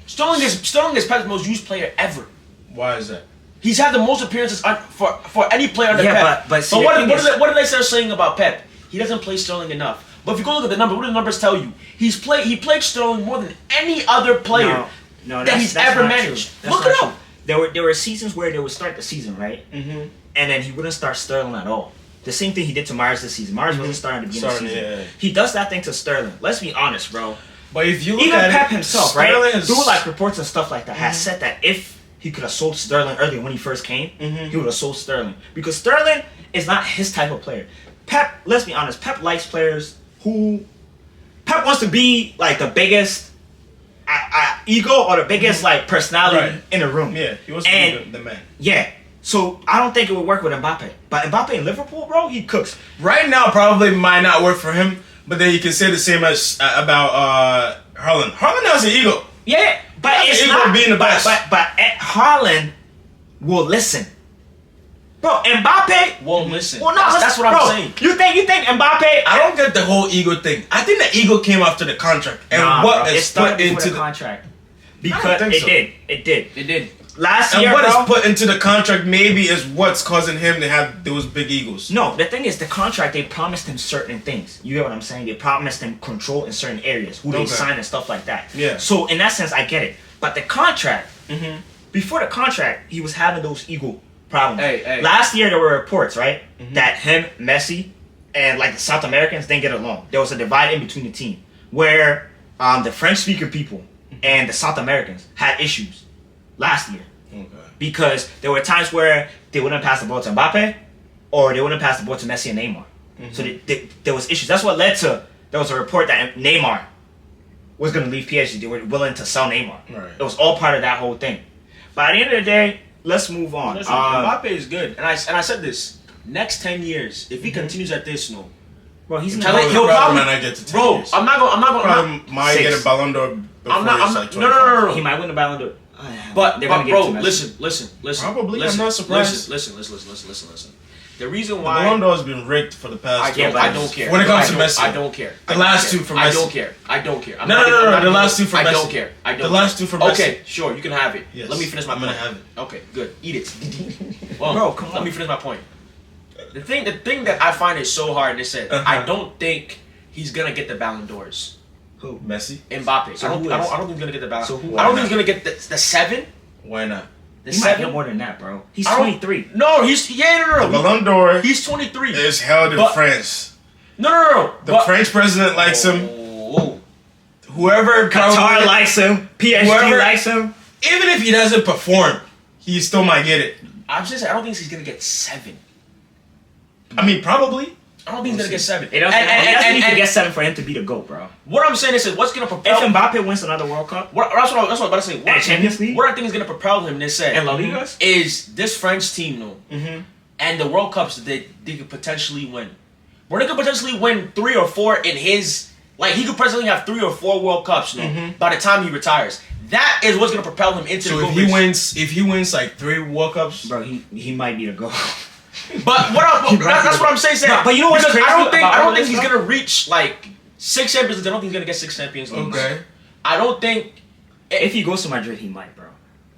Speaker 2: Sterling is Pep's most used player ever.
Speaker 3: Why is that?
Speaker 2: He's had the most appearances for any player under Pep.
Speaker 1: But
Speaker 2: what did they start saying about Pep? He doesn't play Sterling enough. But if you go look at the number, what do the numbers tell you? He played Sterling more than any other player that he's ever managed. Look it up.
Speaker 1: There were seasons where they would start the season, right? Mm-hmm. And then he wouldn't start Sterling at all. The same thing he did to Myers this season. Myers wasn't starting at the beginning of the season. Yeah. He does that thing to Sterling. Let's be honest, bro.
Speaker 3: But if you look
Speaker 1: even
Speaker 3: at
Speaker 1: Pep himself, right? Through like reports and stuff like that,
Speaker 3: Mm-hmm.
Speaker 1: has said that if he could have sold Sterling earlier when he first came, he would have sold Sterling. Because Sterling is not his type of player. Pep, let's be honest, Pep likes players who... Pep wants to be like the biggest ego or the biggest like personality in the room.
Speaker 3: Yeah, he wants to be the man.
Speaker 1: Yeah. So I don't think it would work with Mbappe. But Mbappe in Liverpool, bro, he cooks.
Speaker 3: Right now, probably might not work for him. But then you can say the same as about Haaland. Haaland has an ego.
Speaker 1: Yeah, but it's not being the best. But Haaland will listen. Bro, Mbappe
Speaker 2: won't listen.
Speaker 1: Well, no,
Speaker 2: that's what I'm saying.
Speaker 1: You think Mbappe?
Speaker 3: I don't get the whole ego thing. I think the ego came after the contract and is put into
Speaker 1: the contract. Because it did. Last year,
Speaker 3: what is put into the contract maybe is what's causing him to have those big egos.
Speaker 1: No, the thing is, the contract, they promised him certain things. You get what I'm saying? They promised him control in certain areas, who they sign and stuff like that.
Speaker 3: Yeah.
Speaker 1: So in that sense, I get it. But the contract, before the contract, he was having those ego problems.
Speaker 2: Hey.
Speaker 1: Last year, there were reports, right, that him, Messi, and like the South Americans didn't get along. There was a divide in between the team where the French-speaking people and the South Americans had issues last year.
Speaker 3: Okay.
Speaker 1: Because there were times where they wouldn't pass the ball to Mbappe or they wouldn't pass the ball to Messi and Neymar. So there was issues. That's what led to, there was a report that Neymar was going to leave PSG. They were willing to sell Neymar.
Speaker 3: Right.
Speaker 1: It was all part of that whole thing. But at the end of the day, let's move on.
Speaker 2: Listen, Mbappe is good. And I said this, next 10 years, if he continues at this,
Speaker 1: bro, he's
Speaker 3: he'll probably not get to 10 years.
Speaker 2: I'm not going to
Speaker 3: might get a Ballon d'Or before
Speaker 1: no. He might win the Ballon d'Or.
Speaker 2: But bro, listen.
Speaker 3: Probably, I'm not surprised.
Speaker 2: Listen. The reason why
Speaker 3: the Ballon d'Or has been rigged for the past.
Speaker 2: I don't care.
Speaker 3: When it comes to Messi,
Speaker 2: I don't care.
Speaker 3: The last two for Messi.
Speaker 2: I don't care.
Speaker 3: No. The last two for Messi.
Speaker 2: I don't care.
Speaker 3: The last two for Messi.
Speaker 2: Okay, sure, you can have it.
Speaker 3: Yes.
Speaker 2: Let me finish my point.
Speaker 3: I'm gonna have it.
Speaker 2: Okay, good. Eat it. Well,
Speaker 1: bro, come on.
Speaker 2: Let me finish my point. The thing that I find is so hard. They said I don't think he's gonna get the Ballon d'Ors.
Speaker 3: Who? Messi?
Speaker 2: Mbappe.
Speaker 1: So
Speaker 2: I don't think he's gonna get the Ballon.
Speaker 1: So
Speaker 2: I don't think he's gonna get the 7.
Speaker 3: Why not?
Speaker 2: The
Speaker 1: he
Speaker 2: 7?
Speaker 1: might get more than that, bro. He's 23.
Speaker 2: No, he's
Speaker 3: The Ballon d'Or
Speaker 2: He's 23.
Speaker 3: is held in France.
Speaker 2: No.
Speaker 3: The French president likes him. Whoever
Speaker 1: Qatar likes him. PSG likes him.
Speaker 3: Even if he doesn't perform, he still might get it.
Speaker 2: I'm just saying, I don't think he's gonna get 7.
Speaker 3: I mean, probably.
Speaker 2: I don't think he's gonna get 7.
Speaker 1: It doesn't need to get 7 for him to be the GOAT, bro.
Speaker 2: What I'm saying is, what's gonna propel?
Speaker 1: If Mbappe wins another World Cup,
Speaker 2: that's what I was about to say.
Speaker 1: And Champions League,
Speaker 2: what I think is gonna propel him, they said,
Speaker 1: and La Ligas,
Speaker 2: is this French team, and the World Cups that they could potentially win. Where they could potentially win 3 or 4 in his, like he could potentially have 3 or 4 World Cups, by the time he retires. That is what's gonna propel him into the GOAT race.
Speaker 3: If he wins like 3 World Cups,
Speaker 1: bro, he might be the GOAT.
Speaker 2: But that's what I'm saying.
Speaker 1: No, but you know what's crazy?
Speaker 2: I don't think he's gonna reach like 6 Champions Leagues. I don't think he's gonna get 6 Champions Leagues.
Speaker 3: Okay.
Speaker 2: I don't think
Speaker 1: if he goes to Madrid, he might, bro.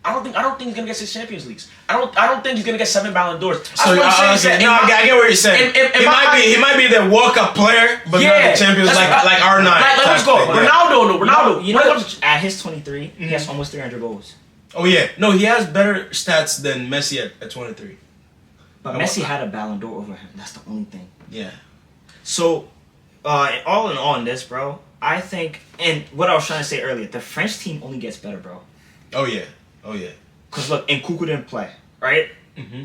Speaker 2: I don't think he's gonna get 6 Champions Leagues. I don't think he's gonna get 7 Ballon d'Ors.
Speaker 3: That's what I'm saying. I get what you're saying. He might be the World Cup player, but not the Champions like R9.
Speaker 2: Let's go. Ronaldo.
Speaker 1: You know at his 23, he has almost 300 goals.
Speaker 3: Oh yeah, no, he has better stats than Messi at 23.
Speaker 1: But Messi had a Ballon d'Or over him. That's the only thing.
Speaker 3: Yeah.
Speaker 1: So, all in all in this, bro, I think, and what I was trying to say earlier, the French team only gets better, bro.
Speaker 3: Oh yeah.
Speaker 1: Because look, Nkunku didn't play, right?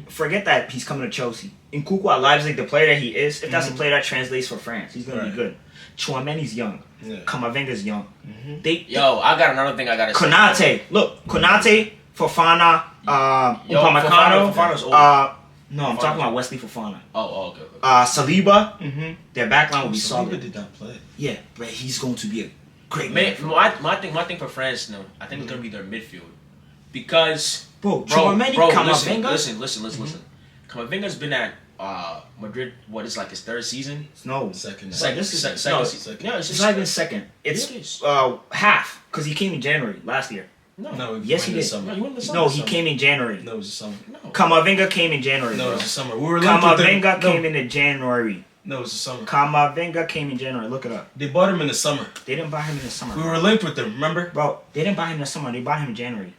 Speaker 1: Forget that he's coming to Chelsea. Nkunku at Leipzig, the player that he is, if that's a player that translates for France, he's going to be good. Chouameni's young. Yeah. Kamavinga's young.
Speaker 2: I got another thing I got to say.
Speaker 1: Konate. Look, Konate, Fofana, Upamecano.
Speaker 2: Fofana's old.
Speaker 1: No, I'm talking about Wesley Fofana.
Speaker 2: Oh, okay.
Speaker 1: Saliba, their backline will be solid.
Speaker 3: Saliba did not play.
Speaker 1: Yeah, but he's going to be a great
Speaker 2: man. My thing for France, I think it's going to be their midfield. Because
Speaker 1: bro,
Speaker 2: listen. Camavinga's been at Madrid. What is like his third season?
Speaker 1: No,
Speaker 2: second.
Speaker 1: Second. No, it's not even second. It's half because he came in January last year.
Speaker 3: No,
Speaker 1: yes, he did.
Speaker 3: Summer.
Speaker 1: No, he came in January.
Speaker 3: No, it was the summer.
Speaker 2: No.
Speaker 1: Camavinga came in January.
Speaker 3: No, it was the summer. We were
Speaker 1: Camavinga came in January.
Speaker 3: No, it was the summer.
Speaker 1: Camavinga came in January. Look it up.
Speaker 3: They bought him in the summer.
Speaker 1: They didn't buy him in the summer.
Speaker 3: We were linked with them, remember?
Speaker 1: Bro, they didn't buy him in the summer. They bought him in January.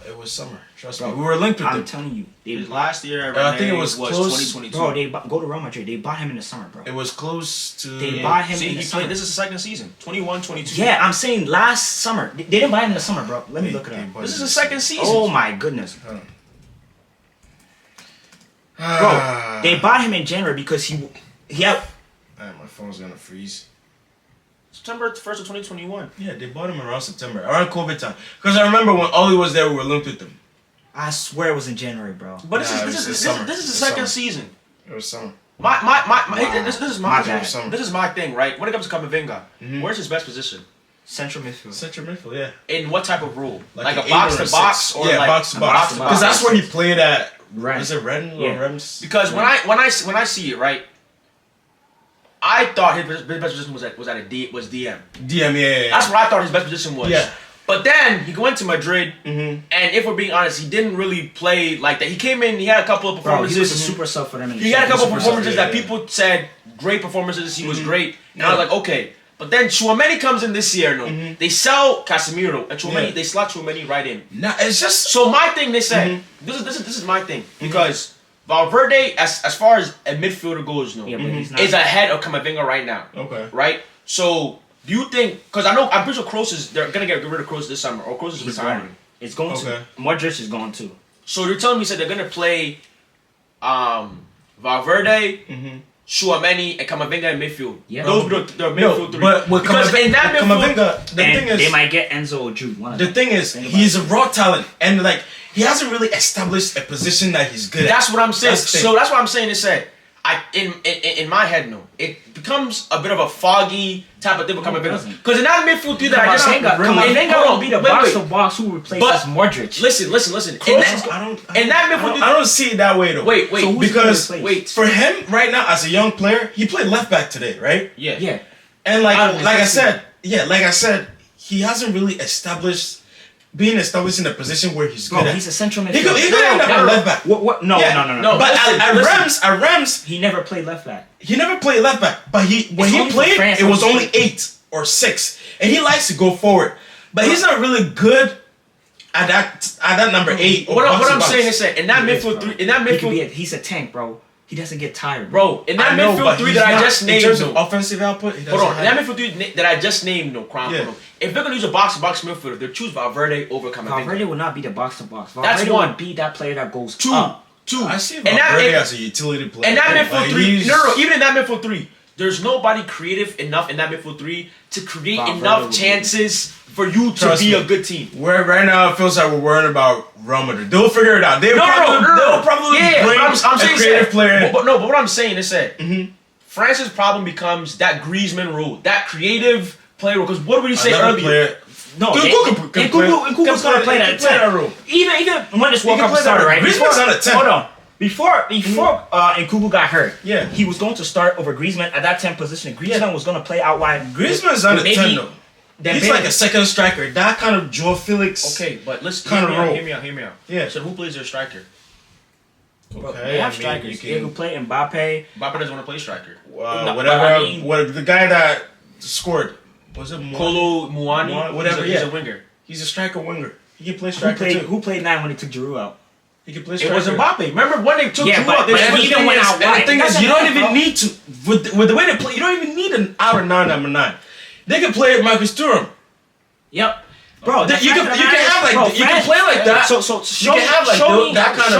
Speaker 3: It was summer. Trust me. We were linked with them.
Speaker 1: I'm telling you.
Speaker 2: Last year,
Speaker 3: I think it was close.
Speaker 2: 2022.
Speaker 1: Bro, go to Real Madrid. They bought him in the summer, bro.
Speaker 3: It was close to...
Speaker 1: They bought him in the summer.
Speaker 2: This is the second season. 21, 22.
Speaker 1: Yeah, I'm saying last summer. They didn't buy him in the summer, bro. Let me look it up.
Speaker 2: This is the second season.
Speaker 1: Oh, my goodness. Bro, they bought him in January because he had...
Speaker 3: Man, my phone's gonna freeze.
Speaker 2: September 1st of 2021.
Speaker 3: Yeah, they bought him around September, around COVID time. Because I remember when Oli was there, we were linked with them.
Speaker 1: I swear it was in January, bro.
Speaker 2: But this is the second season.
Speaker 3: It was summer.
Speaker 2: This is my
Speaker 3: thing.
Speaker 2: This is my thing, right? When it comes to Camavinga, where's his best position?
Speaker 1: Central midfield.
Speaker 3: Central midfield, yeah.
Speaker 2: In what type of role? Like a
Speaker 3: an
Speaker 2: box
Speaker 3: 8
Speaker 2: to box, or like
Speaker 3: box to box? Because that's where he played at.
Speaker 1: Rennes.
Speaker 3: Was it Rennes or Reims?
Speaker 2: Because when I see it, right, I thought his best position was DM.
Speaker 3: DM, yeah.
Speaker 2: That's what I thought his best position was.
Speaker 3: Yeah.
Speaker 2: But then he went to Madrid, and if we're being honest, he didn't really play like that. He came in, he had a couple of performances.
Speaker 1: Bro, he was a super sub for them.
Speaker 2: He had a couple of performances that people said great performances. He was great, and I was like, okay. But then Tchouaméni comes in this year. They sell Casemiro, and Tchouaméni they slot Tchouaméni right in.
Speaker 3: Nah, it's just
Speaker 2: so my thing. They said this is my thing because Valverde, as far as a midfielder goes, is ahead of Camavinga right now.
Speaker 3: Okay.
Speaker 2: Right. So do you think? Because I'm pretty sure they're gonna get rid of Kroos this summer, or Kroos is retiring.
Speaker 1: It's going to. Modric is going to.
Speaker 2: So they're telling me they're gonna play, Valverde. Tchouaméni and Camavinga in midfield. Yeah. Those were the midfield three.
Speaker 3: But with
Speaker 2: because in that midfield,
Speaker 3: Camavinga, the thing is,
Speaker 1: they might get Enzo or Jude.
Speaker 3: The thing is, he's a raw talent, and like he hasn't really established a position that he's good at.
Speaker 2: That's what I'm saying. So that's what I'm saying. In my head, it becomes a bit of a foggy type of thing with Camavinga. Because in that midfield three that I just
Speaker 1: Camavinga will be the box to box who replaces Modric.
Speaker 2: Listen. In that midfield,
Speaker 3: I don't see it that way though.
Speaker 2: Wait.
Speaker 3: So because for him right now as a young player, he played left back today, right?
Speaker 2: Yeah.
Speaker 3: And like I said, he hasn't really being established in a position where he's good at.
Speaker 1: He's a central midfielder.
Speaker 3: He could end up at left back.
Speaker 1: What? No.
Speaker 3: But at Reims,
Speaker 1: he never played left back.
Speaker 3: He never played left back. But when he played, it was only 8 or 6, and he likes to go forward. But he's not really good at that number 8.
Speaker 2: What I'm saying is that in that midfield,
Speaker 1: he's a tank, bro. He doesn't get tired,
Speaker 2: bro. In that midfield three that I just named,
Speaker 3: in terms of offensive output,
Speaker 2: hold on. In that midfield three that I just named, if they're gonna use a box-to-box midfielder, they'll choose Valverde over Camavinga.
Speaker 1: Valverde will not be the box-to-box.
Speaker 2: That's
Speaker 1: Valverde
Speaker 2: one.
Speaker 1: Would be that player that goes
Speaker 2: two.
Speaker 3: I see Valverde as a utility player.
Speaker 2: And that midfield three, even in that midfield three, there's nobody creative enough in that midfield three to create enough chances for you to be a good team.
Speaker 3: Where right now it feels like we're worrying about Real Madrid. They'll figure it out. They'll probably bring a creative player in.
Speaker 2: But what I'm saying is that France's problem becomes that Griezmann role, that creative player role. Because what did we say earlier?
Speaker 1: Nkunku's gonna play that 10 role. Even when this World Cup started, right?
Speaker 3: Griezmann's on a 10.
Speaker 1: Hold on. Before Nkunku got hurt, he was going to start over Griezmann at that 10 position. Griezmann was going to play out wide.
Speaker 3: Griezmann's on a 10 though. He's like a second striker. That kind of Joao Felix.
Speaker 2: Okay, but let's
Speaker 3: kind of role.
Speaker 2: Hear me out.
Speaker 3: Yeah.
Speaker 2: So who plays their striker?
Speaker 1: Okay. They have strikers. They can play Mbappé.
Speaker 2: Mbappé doesn't want to play striker.
Speaker 3: The guy that scored was it
Speaker 2: Kolo Muani?
Speaker 3: Whatever.
Speaker 2: He's a winger.
Speaker 3: He's a striker winger. He can play striker too.
Speaker 1: Who played 9 when they took Giroud out?
Speaker 3: He can play striker.
Speaker 2: It was Mbappé. Remember when they took Giroud out?
Speaker 1: They even went out wide.
Speaker 3: The thing is, you don't even need to with the way they play. You don't even need an outer 9 number 9. They can play Marcus Thuram.
Speaker 1: Yep. Bro,
Speaker 3: you can play like that.
Speaker 1: So show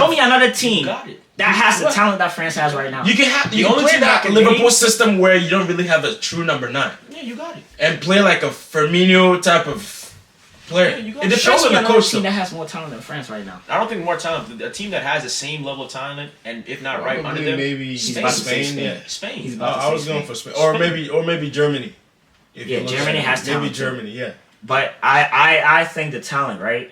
Speaker 1: me another team that has the talent that France has right now.
Speaker 3: You can play that Liverpool system where you don't really have a true number 9.
Speaker 2: Yeah, you got it.
Speaker 3: And play like a Firmino type of player.
Speaker 1: It depends on the coach team that has more talent than France right now.
Speaker 2: I don't think more talent. A team that has the same level of talent, and if not right under them,
Speaker 3: maybe
Speaker 2: Spain.
Speaker 3: Yeah,
Speaker 2: Spain.
Speaker 3: I was going for Spain, or maybe Germany.
Speaker 1: Germany has talent.
Speaker 3: Maybe Germany, yeah.
Speaker 1: But I think the talent, right,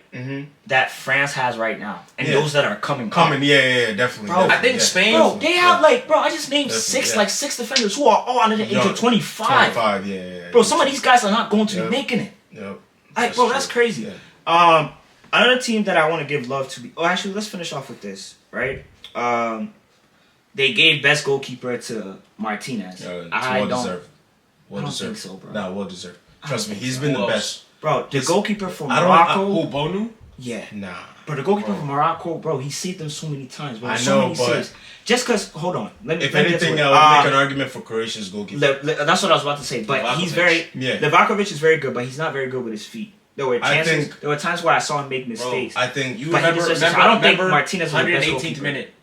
Speaker 1: that France has right now, and those that are coming,
Speaker 3: definitely.
Speaker 1: Bro,
Speaker 3: definitely,
Speaker 2: I think Spain.
Speaker 1: Bro, they have I just named six defenders who are all under the age of 25.
Speaker 3: 25, yeah.
Speaker 1: Bro, some of these guys are not going to be making it.
Speaker 3: Yep.
Speaker 1: That's crazy.
Speaker 3: Yeah.
Speaker 1: Another team that I want to give love to. Actually, let's finish off with this, right? They gave best goalkeeper to Martinez. I don't think so, bro.
Speaker 3: Nah, well deserved. Trust me, he's been the best.
Speaker 1: Bro, the goalkeeper from Morocco.
Speaker 2: Bonu?
Speaker 1: Yeah.
Speaker 3: Nah.
Speaker 1: But the goalkeeper from Morocco, bro, he saved them so many times, bro.
Speaker 3: I
Speaker 1: so
Speaker 3: know,
Speaker 1: many
Speaker 3: but
Speaker 1: saves. Just because, hold on.
Speaker 3: If anything, I would make an argument for Croatia's goalkeeper.
Speaker 1: That's what I was about to say. But he's Livakovic is very good, but he's not very good with his feet. There were times where I saw him make mistakes.
Speaker 3: Bro, I think
Speaker 2: you remember. I
Speaker 1: don't think Martinez was the best
Speaker 2: 118th minute.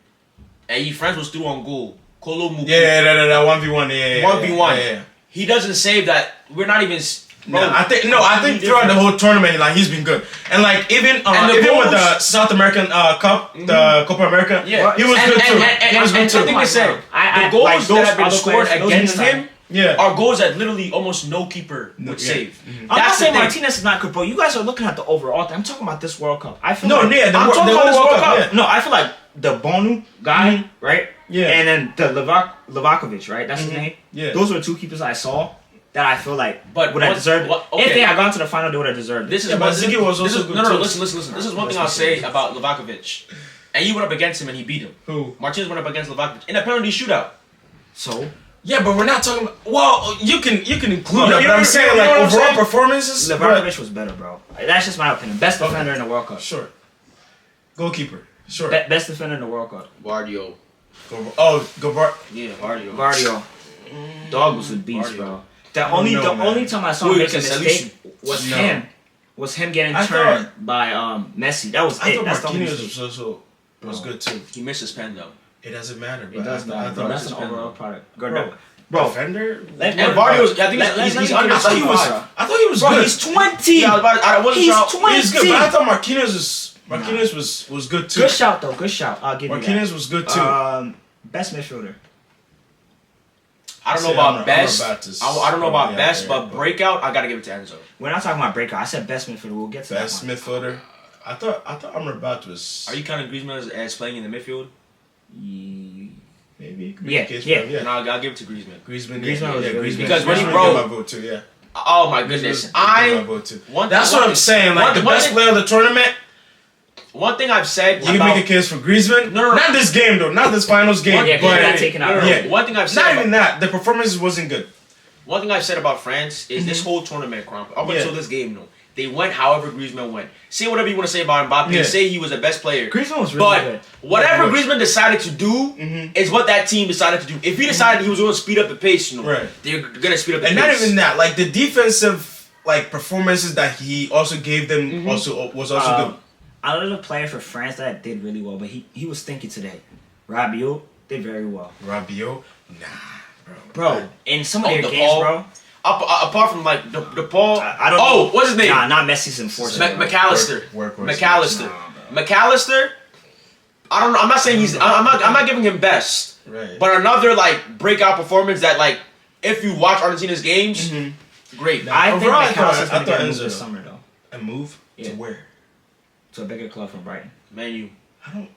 Speaker 2: And France was through on goal. Kolo Mubu.
Speaker 3: Yeah, 1v1. Yeah.
Speaker 2: 1v1. Yeah. He doesn't save that. We're not even. Bro,
Speaker 3: I think throughout the whole tournament, like he's been good, and like even with the South American Cup, the Copa America, he was good too.
Speaker 2: He was good too. The thing is, the goals that have been scored against him are goals that literally almost no keeper would save.
Speaker 1: I'm not saying Martinez is not good, bro. You guys are looking at the overall thing. I'm talking about this World Cup. I feel
Speaker 3: I'm talking about this World Cup.
Speaker 1: No, I feel like the Bonu guy, right? Yeah. And then the Livakovic, right? That's his name. Yeah. Those were two keepers I saw that I feel like would have deserved it. If they had gone to the final, they would have deserved it.
Speaker 2: This is Ziggy was also good. No, listen. This is one thing I'll say about Livakovic. And he went up against him and he beat him.
Speaker 3: Who?
Speaker 2: Martinez went up against Livakovic in a penalty shootout.
Speaker 1: So?
Speaker 3: Yeah, but we're not talking about... Well, you can include that, but I'm saying like overall performances...
Speaker 1: Livakovic was better, bro. That's just my opinion. Best defender in the World Cup.
Speaker 3: Sure. Goalkeeper. Sure.
Speaker 1: Best defender in the World Cup.
Speaker 2: Guardio.
Speaker 1: Yeah, Guardio. Dog was a beast, bro. The only time I saw him make a mistake was him getting turned by Messi. That was it.
Speaker 3: That's Martinez was good too.
Speaker 2: He missed his pen though.
Speaker 3: It doesn't matter.
Speaker 1: It does matter. That's an overall product.
Speaker 3: Bro.
Speaker 1: Defender.
Speaker 2: And Guardio's. I think he's under 25.
Speaker 3: I thought he was good.
Speaker 1: He's 20.
Speaker 3: Yeah,
Speaker 1: He's 20.
Speaker 3: He's good, but I thought Martinez was good too.
Speaker 1: Good shout though. Good shout. I'll give you that.
Speaker 3: Martinez was good too.
Speaker 1: Best midfielder.
Speaker 2: I don't know about best. I don't know about best, but Breakout, I gotta give it to Enzo.
Speaker 1: We're not talking about Breakout. I said best midfielder. We'll get to
Speaker 3: best midfielder. I thought Amrabat was.
Speaker 2: Are you counting Griezmann as playing in the midfield?
Speaker 3: Maybe.
Speaker 2: Yeah. No, I'll give it to Griezmann.
Speaker 3: Griezmann.
Speaker 2: Because when he
Speaker 3: my vote too. Yeah.
Speaker 2: Oh my goodness.
Speaker 3: That's what I'm saying. Like the best player of the tournament.
Speaker 2: One thing I've said.
Speaker 3: You can make a case for Griezmann.
Speaker 2: No.
Speaker 3: Not this game though. Not this finals game.
Speaker 1: But got taken out.
Speaker 3: Yeah.
Speaker 2: One thing I've said.
Speaker 3: Not even that. The performance wasn't good.
Speaker 2: One thing I've said about France is this whole tournament, up until this game, they went however Griezmann went. Say whatever you want to say about Mbappé. Say he was the best player.
Speaker 1: Griezmann was really good.
Speaker 2: But whatever Griezmann decided to do is what that team decided to do. If he decided he was going to speed up the pace, they're going to speed up the pace.
Speaker 3: And not even that. Like the defensive performances that he also gave them was also good.
Speaker 1: Another player for France that did really well, but he was stinky today. Rabiot did very well.
Speaker 3: Rabiot? Nah,
Speaker 1: bro. In some of their games, bro.
Speaker 2: Apart from like the Paul,
Speaker 1: I don't know.
Speaker 2: What's his name?
Speaker 1: Nah, not Messi's enforcer.
Speaker 2: McAllister. McAllister. I don't know. I'm not saying he's. I'm not giving him best.
Speaker 3: Right.
Speaker 2: But another breakout performance that if you watch Argentina's games, great.
Speaker 1: Nah, I think McAllister's gonna get moved this summer though.
Speaker 3: A move to where?
Speaker 1: To a bigger club from Brighton.
Speaker 2: Man, you.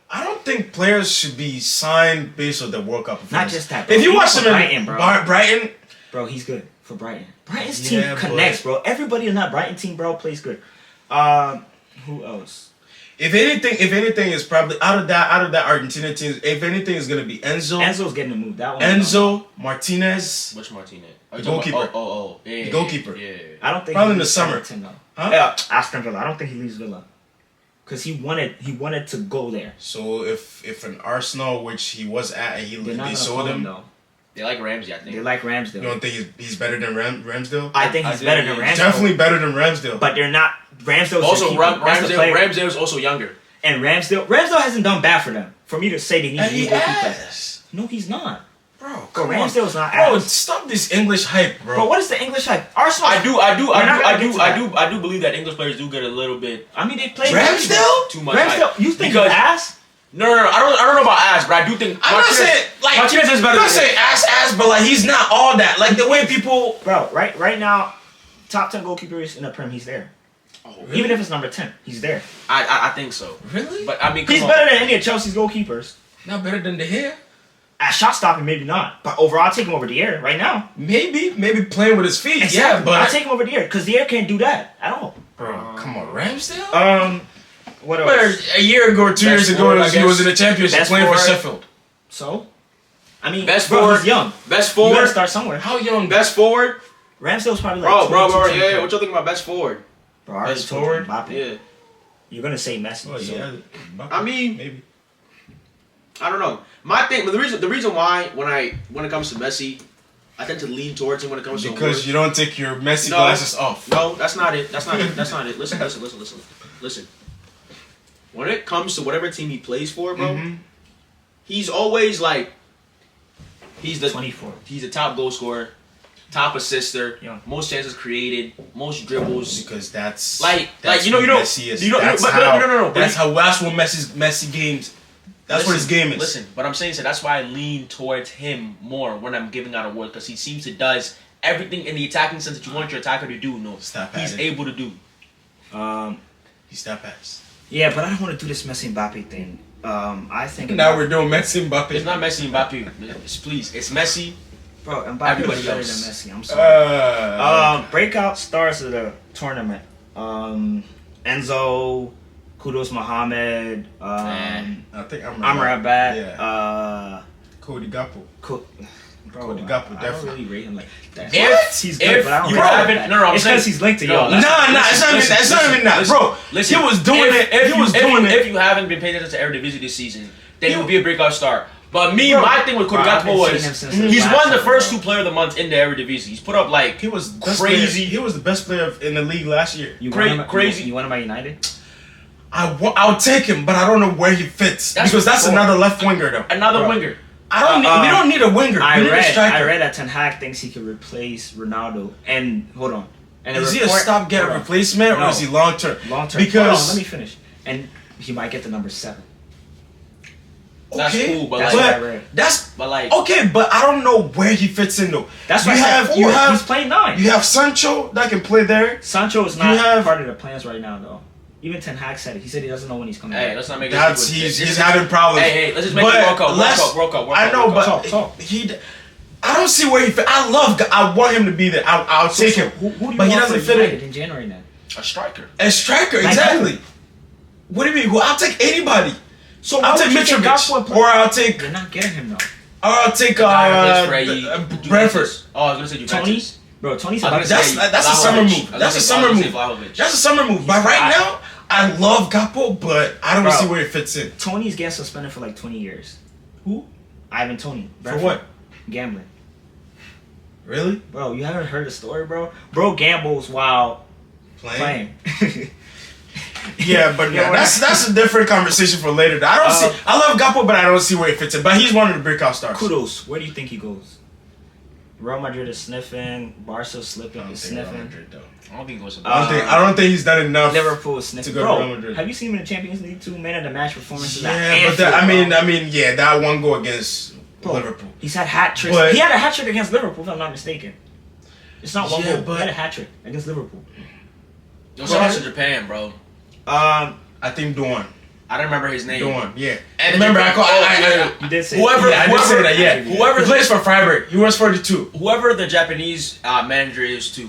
Speaker 3: I don't think players should be signed based on the World Cup performance.
Speaker 1: Not just that, bro.
Speaker 3: If you watch them in
Speaker 1: Brighton, bro, he's good for Brighton. Brighton's team connects, bro. Everybody in that Brighton team, bro, plays good. Who else?
Speaker 3: If anything is probably out of that Argentina team. If anything is gonna be Enzo.
Speaker 1: Enzo's getting the move. That one.
Speaker 3: Enzo Martinez.
Speaker 2: Which Martinez?
Speaker 3: The goalkeeper.
Speaker 2: Yeah.
Speaker 3: The goalkeeper.
Speaker 2: Yeah.
Speaker 1: I don't think
Speaker 3: probably in the summer.
Speaker 1: Huh? Yeah, Aston Villa. I don't think he leaves Villa. Because he wanted to go there.
Speaker 3: So if an Arsenal, which he was at, and they sold him,
Speaker 1: though.
Speaker 2: They like Ramsey, I think.
Speaker 1: They like Ramsdale.
Speaker 3: You don't think he's better than Ramsdale?
Speaker 1: I think he's better than Ramsdale.
Speaker 3: Definitely better than Ramsdale.
Speaker 1: But they're not. Ramsdale's
Speaker 2: also Ramsdale's also younger.
Speaker 1: And Ramsdale hasn't done bad for them. For me to say they need a new goalkeeper. No, he's not.
Speaker 3: Bro,
Speaker 1: Ramsdale's not.
Speaker 3: Bro, stop this English hype, bro.
Speaker 1: Bro, what is the English hype? Arsenal.
Speaker 2: I do believe that English players do get a little bit.
Speaker 1: I mean, they play
Speaker 3: Ramsdale
Speaker 2: too much.
Speaker 1: Ramsdale, you think he's ass?
Speaker 2: No. I don't know about ass, but I do think.
Speaker 3: I'm not saying
Speaker 2: Martinez is better.
Speaker 3: I'm not saying ass, but he's not all that. Like the way people.
Speaker 1: Bro, right now, top 10 goalkeepers in the Prem, he's there.
Speaker 2: Oh,
Speaker 1: really? Even if it's number 10, he's there.
Speaker 2: I think so.
Speaker 3: Really?
Speaker 2: But I mean,
Speaker 1: he's better than any of Chelsea's goalkeepers.
Speaker 3: Not better than De Gea.
Speaker 1: At shot stopping, maybe not. But overall, I'll take him over Dier right now.
Speaker 3: Maybe playing with his feet.
Speaker 1: Exactly.
Speaker 3: Yeah, but
Speaker 1: I'll take him over Dier because Dier can't do that at all.
Speaker 3: Bro, come on, Ramsdale.
Speaker 1: What else?
Speaker 3: A year ago or 2 years ago, he was in the championship playing for Sheffield.
Speaker 1: So, I mean,
Speaker 2: best forward.
Speaker 1: He's young.
Speaker 2: Best forward.
Speaker 1: You gotta start somewhere.
Speaker 3: How young?
Speaker 2: Best forward.
Speaker 1: Ramsdale's probably like
Speaker 2: bro. Yeah, what y'all think about best forward?
Speaker 1: Bro,
Speaker 3: best forward.
Speaker 1: Mbappé.
Speaker 2: Yeah.
Speaker 1: You're gonna say Messi.
Speaker 3: Oh,
Speaker 1: so.
Speaker 3: yeah.
Speaker 2: I mean,
Speaker 3: maybe.
Speaker 2: I don't know. My thing, but the reason why when it comes to Messi, I tend to lean towards him when it comes to
Speaker 3: because you don't take your Messi glasses off.
Speaker 2: No, that's not it. That's not it. Listen. When it comes to whatever team he plays for, bro, he's always like he's the
Speaker 1: 24.
Speaker 2: He's the top goal scorer, top assister, most chances created, most dribbles.
Speaker 3: Because that's
Speaker 2: Messi is. That's
Speaker 3: what Messi games. That's what his game is.
Speaker 2: Listen, but I'm saying so that's why I lean towards him more when I'm giving out awards because he seems to does everything in the attacking sense that you want your attacker to do. No, he's able to do.
Speaker 3: He's that fast.
Speaker 1: Yeah, but I don't want to do this Messi Mbappé thing. I think
Speaker 3: now we're doing Messi Mbappé.
Speaker 2: It's not Messi Mbappé. Please, it's Messi.
Speaker 1: Bro, Mbappé is better than Messi. I'm sorry. Breakout stars of the tournament. Enzo, Kudos Mohammed.
Speaker 3: I think
Speaker 1: Amrabat.
Speaker 3: Yeah. Cody Gakpo.
Speaker 1: Cody
Speaker 3: Gakpo,
Speaker 1: I don't really rate him like that.
Speaker 2: He's good, but I don't rate him.
Speaker 1: It's because he's linked to y'all.
Speaker 3: It's not even that, bro.
Speaker 2: Listen,
Speaker 3: he was doing it.
Speaker 2: If you haven't been paying attention to Eredivisie this season, then he would be a breakout star. But my thing with Cody Gakpo was he's won the first 2 Player of the Month in the Eredivisie. He's put up like
Speaker 3: he was
Speaker 2: crazy.
Speaker 3: He was the best player in the league last year.
Speaker 1: Crazy. You want him at United?
Speaker 3: I'll take him, but I don't know where he fits because that's another left winger though.
Speaker 2: Another winger.
Speaker 3: We don't need a winger.
Speaker 1: I
Speaker 3: need a striker.
Speaker 1: I read that Ten Hag thinks he could replace Ronaldo. And hold on. And
Speaker 3: is he a stopgap replacement or is he long term?
Speaker 1: Long term.
Speaker 3: Because
Speaker 1: hold on, let me finish. And he might get the number 7.
Speaker 2: That's cool, but
Speaker 3: okay, but I don't know where he fits in though.
Speaker 1: That's why he's playing 9.
Speaker 3: You have Sancho that can play there.
Speaker 1: Sancho is not part of the plans right now though. Even Ten Hag said it. He said he doesn't know when he's coming back.
Speaker 2: Let's not make
Speaker 3: it. He's having problems.
Speaker 2: Hey, let's just make it World Cup.
Speaker 3: I know, but I don't see where he fit. I want him to be there. I'll take him.
Speaker 1: Who do you
Speaker 3: but he
Speaker 1: want
Speaker 3: doesn't
Speaker 1: for
Speaker 3: fit
Speaker 1: United
Speaker 3: in.
Speaker 1: In January then?
Speaker 2: A striker,
Speaker 3: exactly. What do you mean? Well, I'll take anybody.
Speaker 1: So
Speaker 3: I'll take Mitrovic, or I'll take.
Speaker 1: You're not getting him though.
Speaker 3: Or I'll take Brentford.
Speaker 2: Oh, I was gonna say Juventus.
Speaker 1: Bro, Tony's
Speaker 3: that's a summer move. That's a summer move. That's a summer move. But right now, I love Gakpo, but I don't see where it fits in.
Speaker 1: Tony's getting suspended for like 20 years.
Speaker 3: Who?
Speaker 1: Ivan Toney.
Speaker 3: For what?
Speaker 1: Gambling.
Speaker 3: Really?
Speaker 1: Bro, you haven't heard the story, bro? Bro gambles while playing.
Speaker 3: Yeah, but that's a different conversation for later. I don't see. I love Gakpo, but I don't see where he fits in. But he's one of the breakout stars.
Speaker 1: Kudos. Where do you think he goes? Real Madrid is sniffing. Barca sniffing.
Speaker 2: I don't think he goes to
Speaker 3: I don't think he's done enough.
Speaker 1: Liverpool is sniffing.
Speaker 3: To go to Real Madrid.
Speaker 1: Have you seen him in the Champions League 2 man of the match performances?
Speaker 3: Yeah, but that one goal against Liverpool.
Speaker 1: He's had hat tricks. He had a hat trick against Liverpool, if I'm not mistaken. It's not one goal, but he had a hat trick against Liverpool.
Speaker 2: Yo, shout out to Japan, bro.
Speaker 3: I think Duan.
Speaker 2: I don't remember his name.
Speaker 3: Duan, yeah.
Speaker 2: And
Speaker 3: remember,
Speaker 1: you did say
Speaker 3: I did say that, yeah.
Speaker 2: Whoever
Speaker 3: he plays for Freiburg. He works for the 2.
Speaker 2: Whoever the Japanese manager is too,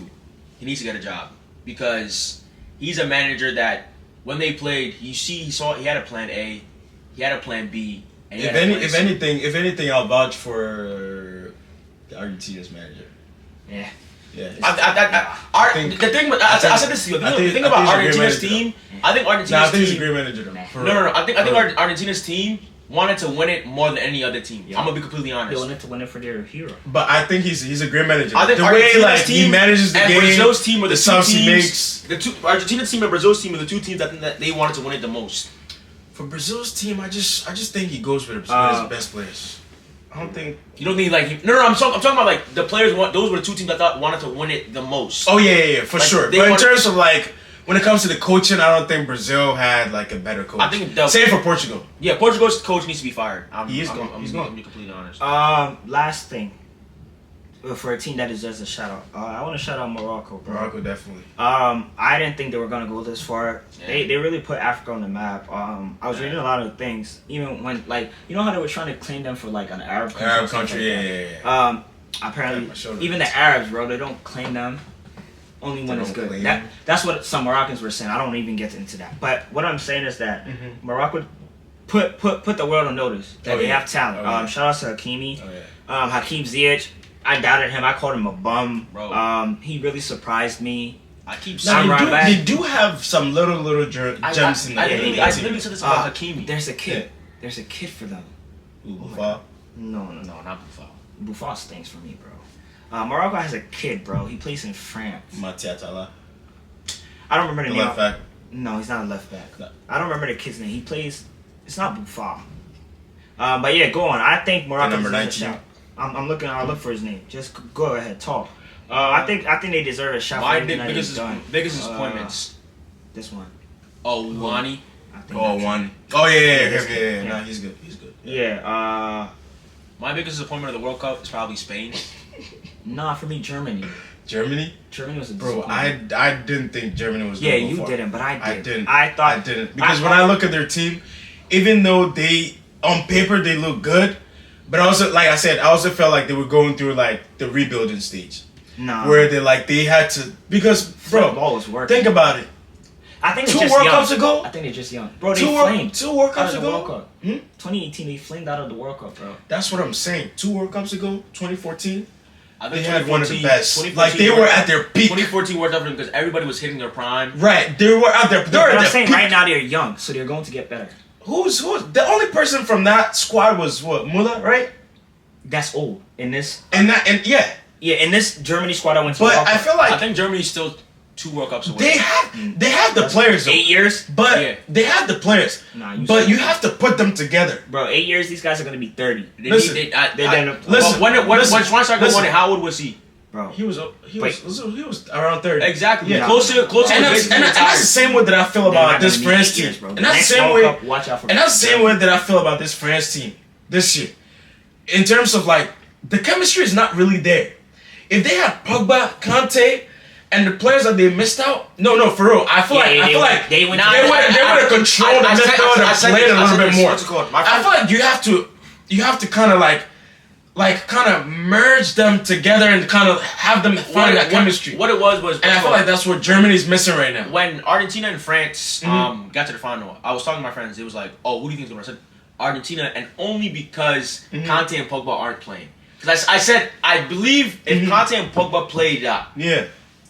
Speaker 2: he needs to get a job because he's a manager that when they played, he had a plan A, he had a plan B. And
Speaker 3: if anything, I'll vouch for Argentina's manager.
Speaker 1: Yeah.
Speaker 3: Yeah.
Speaker 2: I said this to you. The thing about Argentina's team, I think Argentina's team.
Speaker 3: he's a great manager though.
Speaker 2: No. I think Argentina's team wanted to win it more than any other team. Yeah. I'm gonna be completely honest.
Speaker 1: They wanted to win it for their hero.
Speaker 3: But I think he's a great manager.
Speaker 2: I think
Speaker 3: the
Speaker 2: Argentina's
Speaker 3: way he manages the game,
Speaker 2: Brazil's team were the
Speaker 3: subs
Speaker 2: two teams.
Speaker 3: He makes.
Speaker 2: Argentina's team and Brazil's team were the 2 teams that they wanted to win it the most.
Speaker 3: For Brazil's team, I just think he goes with his best players. I don't think
Speaker 2: you don't think like no. I'm talking about like the players. Those were the 2 teams that wanted to win it the most.
Speaker 3: Oh yeah, for sure. But in terms of like when it comes to the coaching, I don't think Brazil had like a better coach.
Speaker 2: I think
Speaker 3: same for Portugal.
Speaker 2: Yeah, Portugal's coach needs to be fired.
Speaker 3: He's going.
Speaker 2: I'm gonna be completely honest.
Speaker 1: Last thing. for a team that deserves a shout out. I want to shout out Morocco, bro.
Speaker 3: Morocco definitely.
Speaker 1: I didn't think they were gonna go this far.
Speaker 2: Yeah.
Speaker 1: They really put Africa on the map. I was reading a lot of things, even when like you know how they were trying to claim them for like an Arab country.
Speaker 3: Arab country,
Speaker 1: like
Speaker 3: yeah.
Speaker 1: Apparently, even the Arabs, bro, they don't claim them. Only when it's good. That's what some Moroccans were saying. I don't even get into that. But what I'm saying is that Morocco put the world on notice that they have talent. Shout out to Hakimi. Hakeem Ziyech. I doubted him. I called him a bum.
Speaker 2: Bro.
Speaker 1: He really surprised me.
Speaker 2: I keep saying
Speaker 3: they do have some little gems in there.
Speaker 2: I literally said this about Hakimi.
Speaker 1: There's a kid. There's a kid for them.
Speaker 3: Buffon?
Speaker 1: No,
Speaker 2: not Buffon.
Speaker 1: Buffon stinks for me, bro. Morocco has a kid, bro. He plays in France.
Speaker 3: Matiatala.
Speaker 1: I don't remember the name.
Speaker 3: Left back.
Speaker 1: No, he's not a left back.
Speaker 3: No.
Speaker 1: I don't remember the kid's name. He plays. It's not Buffon. But yeah, go on. I think Morocco
Speaker 3: number
Speaker 1: deserves a
Speaker 3: 19.
Speaker 1: shout. I'm looking. I'll look for his name. Just go ahead, talk. I think they deserve a shout.
Speaker 2: My
Speaker 1: for
Speaker 2: biggest disappointments.
Speaker 1: This one.
Speaker 2: Oh, Wani.
Speaker 3: Wani. Oh yeah. No, he's good. He's good.
Speaker 1: Yeah.
Speaker 2: My biggest disappointment of the World Cup is probably Spain.
Speaker 1: Nah, for me, Germany.
Speaker 3: Germany
Speaker 1: was a
Speaker 3: bro.
Speaker 1: disappointment.
Speaker 3: I didn't think Germany was.
Speaker 1: Yeah,
Speaker 3: gonna go
Speaker 1: you
Speaker 3: far.
Speaker 1: didn't, but I did.
Speaker 3: I didn't.
Speaker 1: I
Speaker 3: didn't because when I look at their team, even though they on paper they look good, but also like I said, I also felt like they were going through like the rebuilding stage.
Speaker 1: Nah.
Speaker 3: Where they had to because bro,
Speaker 1: ball was working.
Speaker 3: think about it.
Speaker 1: I think
Speaker 3: Two
Speaker 1: they're just
Speaker 3: World
Speaker 1: young.
Speaker 3: Cups ago?
Speaker 1: I think they're just young. Bro, they
Speaker 3: Two
Speaker 1: flamed.
Speaker 3: World Cups
Speaker 1: out of the
Speaker 3: ago?
Speaker 1: World Cup. 2018, they flamed out of the World Cup, bro.
Speaker 3: That's what I'm saying. 2 World Cups ago, 2014,
Speaker 2: I think
Speaker 3: they had one of the best.
Speaker 2: 2014
Speaker 3: Like, they were at their peak.
Speaker 2: 2014 worked out for them because everybody was hitting their prime.
Speaker 3: Right, they were at their peak.
Speaker 1: But I'm saying right now they're young, so they're going to get better.
Speaker 3: Who's the only person from that squad was what? Muller, right?
Speaker 1: That's old. In this...
Speaker 3: And yeah.
Speaker 1: Yeah, in this Germany squad I went to
Speaker 3: But
Speaker 1: World
Speaker 3: I
Speaker 1: Cup,
Speaker 3: feel like...
Speaker 2: I think Germany's still 2 World Cups away.
Speaker 3: They have the players.
Speaker 1: 8 years?
Speaker 3: But
Speaker 2: Yeah.
Speaker 3: they have the players.
Speaker 1: Nah,
Speaker 3: but you have to put them together.
Speaker 1: Bro, 8 years, these guys are going to be 30.
Speaker 3: Listen,
Speaker 2: When Schweinsteiger won it, how old was he?
Speaker 1: Bro.
Speaker 3: He was around 30.
Speaker 2: Exactly.
Speaker 3: Yeah.
Speaker 2: Close to
Speaker 3: And that's the same way that I feel about this France team.
Speaker 1: Bro.
Speaker 3: And that's the same way. And that's the same way that I feel about this France team this year. In terms of like the chemistry is not really there. If they had Pogba, Kante, and the players that they missed out, no, for real. I feel like they would have controlled the midfield and played a little bit more. I feel like you have to kind of kind of merge them together and kind of have them find that chemistry.
Speaker 2: What it was,
Speaker 3: and I feel like that's what Germany's missing right now.
Speaker 2: When Argentina and France got to the final, I was talking to my friends. It was like, "Oh, who do you think is going to win?" I said Argentina, and only because Kante and Pogba aren't playing. Because I said I believe if Kante and Pogba played,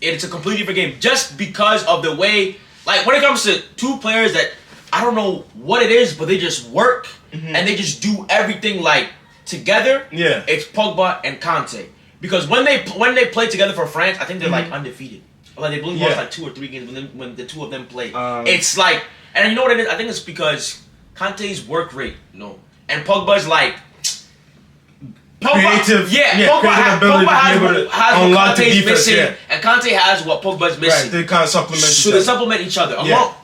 Speaker 2: it's a completely different game. Just because of the way, like when it comes to two players that I don't know what it is, but they just work and they just do everything like. Together, it's Pogba and Kante. Because when they play together for France, I think they're like undefeated. Like they only lost like 2 or 3 games when the two of them play. It's like, and you know what it is? I think it's because Kante's work rate, and Pogba's like
Speaker 3: creative,
Speaker 2: Pogba has what Kante's missing, and Kante has what Pogba's missing.
Speaker 3: Right, they kind of supplement each other.
Speaker 2: So they supplement each other.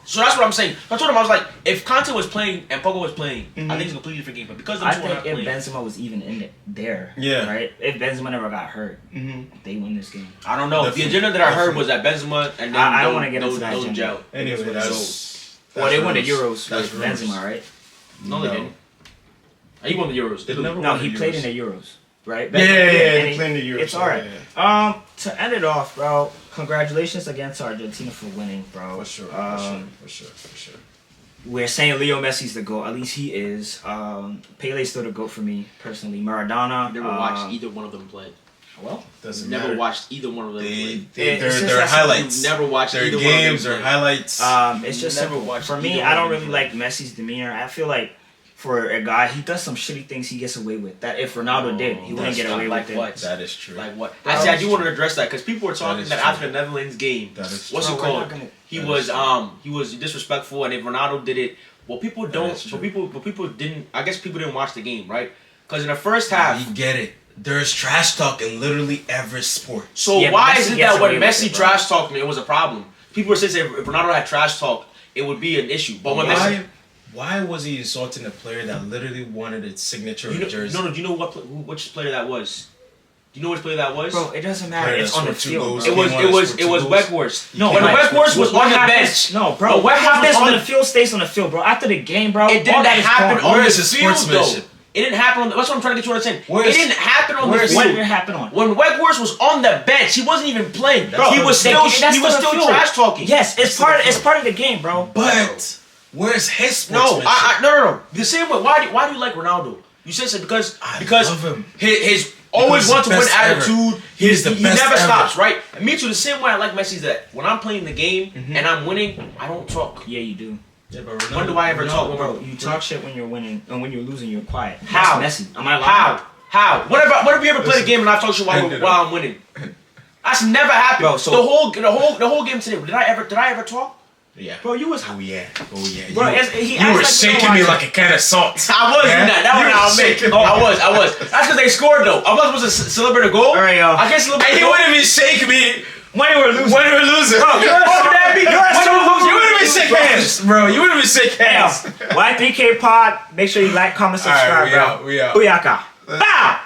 Speaker 2: So that's what I'm saying. I told him, I was like, if Kante was playing and Pogba was playing, I think it's a completely different game. But because
Speaker 1: I think if Benzema was even in it there, right? If Benzema never got hurt, they win this game.
Speaker 2: I don't know. Definitely. The agenda that I heard was that Benzema and then
Speaker 1: I don't want to get into that agenda.
Speaker 3: Anyway,
Speaker 1: they won the Euros with Benzema, right?
Speaker 2: No, they didn't. He won the Euros.
Speaker 1: No, he played in the Euros, right?
Speaker 3: He played in the Euros.
Speaker 1: It's alright. To end it off, bro, congratulations against Argentina for winning, bro.
Speaker 3: For sure.
Speaker 1: We're saying Leo Messi's the GOAT. At least he is. Pele's still the GOAT for me, personally. Maradona.
Speaker 2: Never watched either one of them play.
Speaker 1: Well,
Speaker 3: doesn't
Speaker 2: never
Speaker 3: matter.
Speaker 2: watched either one of them play.
Speaker 3: Their highlights.
Speaker 2: Never watched
Speaker 3: their
Speaker 2: either
Speaker 3: games,
Speaker 2: one of them
Speaker 3: their highlights.
Speaker 1: It's just
Speaker 2: never
Speaker 1: simple.
Speaker 2: watched
Speaker 1: For me, I don't really like Messi's demeanor. I feel like for a guy, he does some shitty things he gets away with. That if Ronaldo did, he wouldn't get away with it.
Speaker 2: What?
Speaker 3: That is true.
Speaker 2: Like what? Actually, I do want to address that because people were talking that after the Netherlands game, what's it called? He was disrespectful, and if Ronaldo did it, well, people don't. But people didn't. I guess people didn't watch the game, right? Because in the first half,
Speaker 3: you get it. There's trash talk in literally every sport.
Speaker 2: So why is it that when Messi trash talked me, it was a problem? People were saying if Ronaldo had trash talk, it would be an issue. But when Messi,
Speaker 3: why was he insulting a player that literally wanted its signature jersey?
Speaker 2: No, do you know which player that was? Do you know which player that was?
Speaker 1: Bro, it doesn't matter. It's on the field.
Speaker 2: It was Weghorst.
Speaker 1: No,
Speaker 2: when Weghorst was on the bench.
Speaker 1: No, bro. What happens on the field stays on the field, bro. After the game, bro.
Speaker 2: It didn't happen on the field, though. It didn't happen on. That's what I'm trying to get you to understand. It didn't happen on the field.
Speaker 1: When did it happen on?
Speaker 2: When Weghorst was on the bench, he wasn't even playing.
Speaker 1: Bro,
Speaker 2: he was still trash talking.
Speaker 1: Yes, it's part of the game, bro.
Speaker 3: But where's his
Speaker 2: sportsmanship? No. The same way. Why do you like Ronaldo? You said so because
Speaker 3: love him.
Speaker 2: his always want to win attitude. He never stops, right? And me too. The same way I like Messi is that when I'm playing the game and I'm winning, I don't talk.
Speaker 1: Yeah, you do.
Speaker 3: Yeah, but Ronaldo,
Speaker 2: when do I ever talk,
Speaker 1: bro? You talk shit when you're winning, and when you're losing, you're quiet.
Speaker 2: How?
Speaker 1: That's Messi. Am I lying?
Speaker 2: How? What if you ever played a game and I talk shit while I'm winning? That's never happened. Bro, so the whole game today. Did I ever talk?
Speaker 3: Yeah.
Speaker 1: Bro, you was.
Speaker 3: Oh yeah.
Speaker 1: Bro,
Speaker 3: you were shaking me like a can of salt.
Speaker 2: I was in that. That was I was. That's because they scored though. I wasn't supposed to celebrate a goal.
Speaker 1: All right, yo.
Speaker 2: I can't celebrate.
Speaker 3: And he wouldn't even shake me.
Speaker 1: When you were losing.
Speaker 3: Bro,
Speaker 1: you
Speaker 3: wouldn't even shake hands, bro. You wouldn't even shake hands.
Speaker 1: Y3KPOD. Make sure you like, comment, subscribe,
Speaker 3: right, we
Speaker 1: bro.
Speaker 3: out.
Speaker 1: Booyaka. Bow.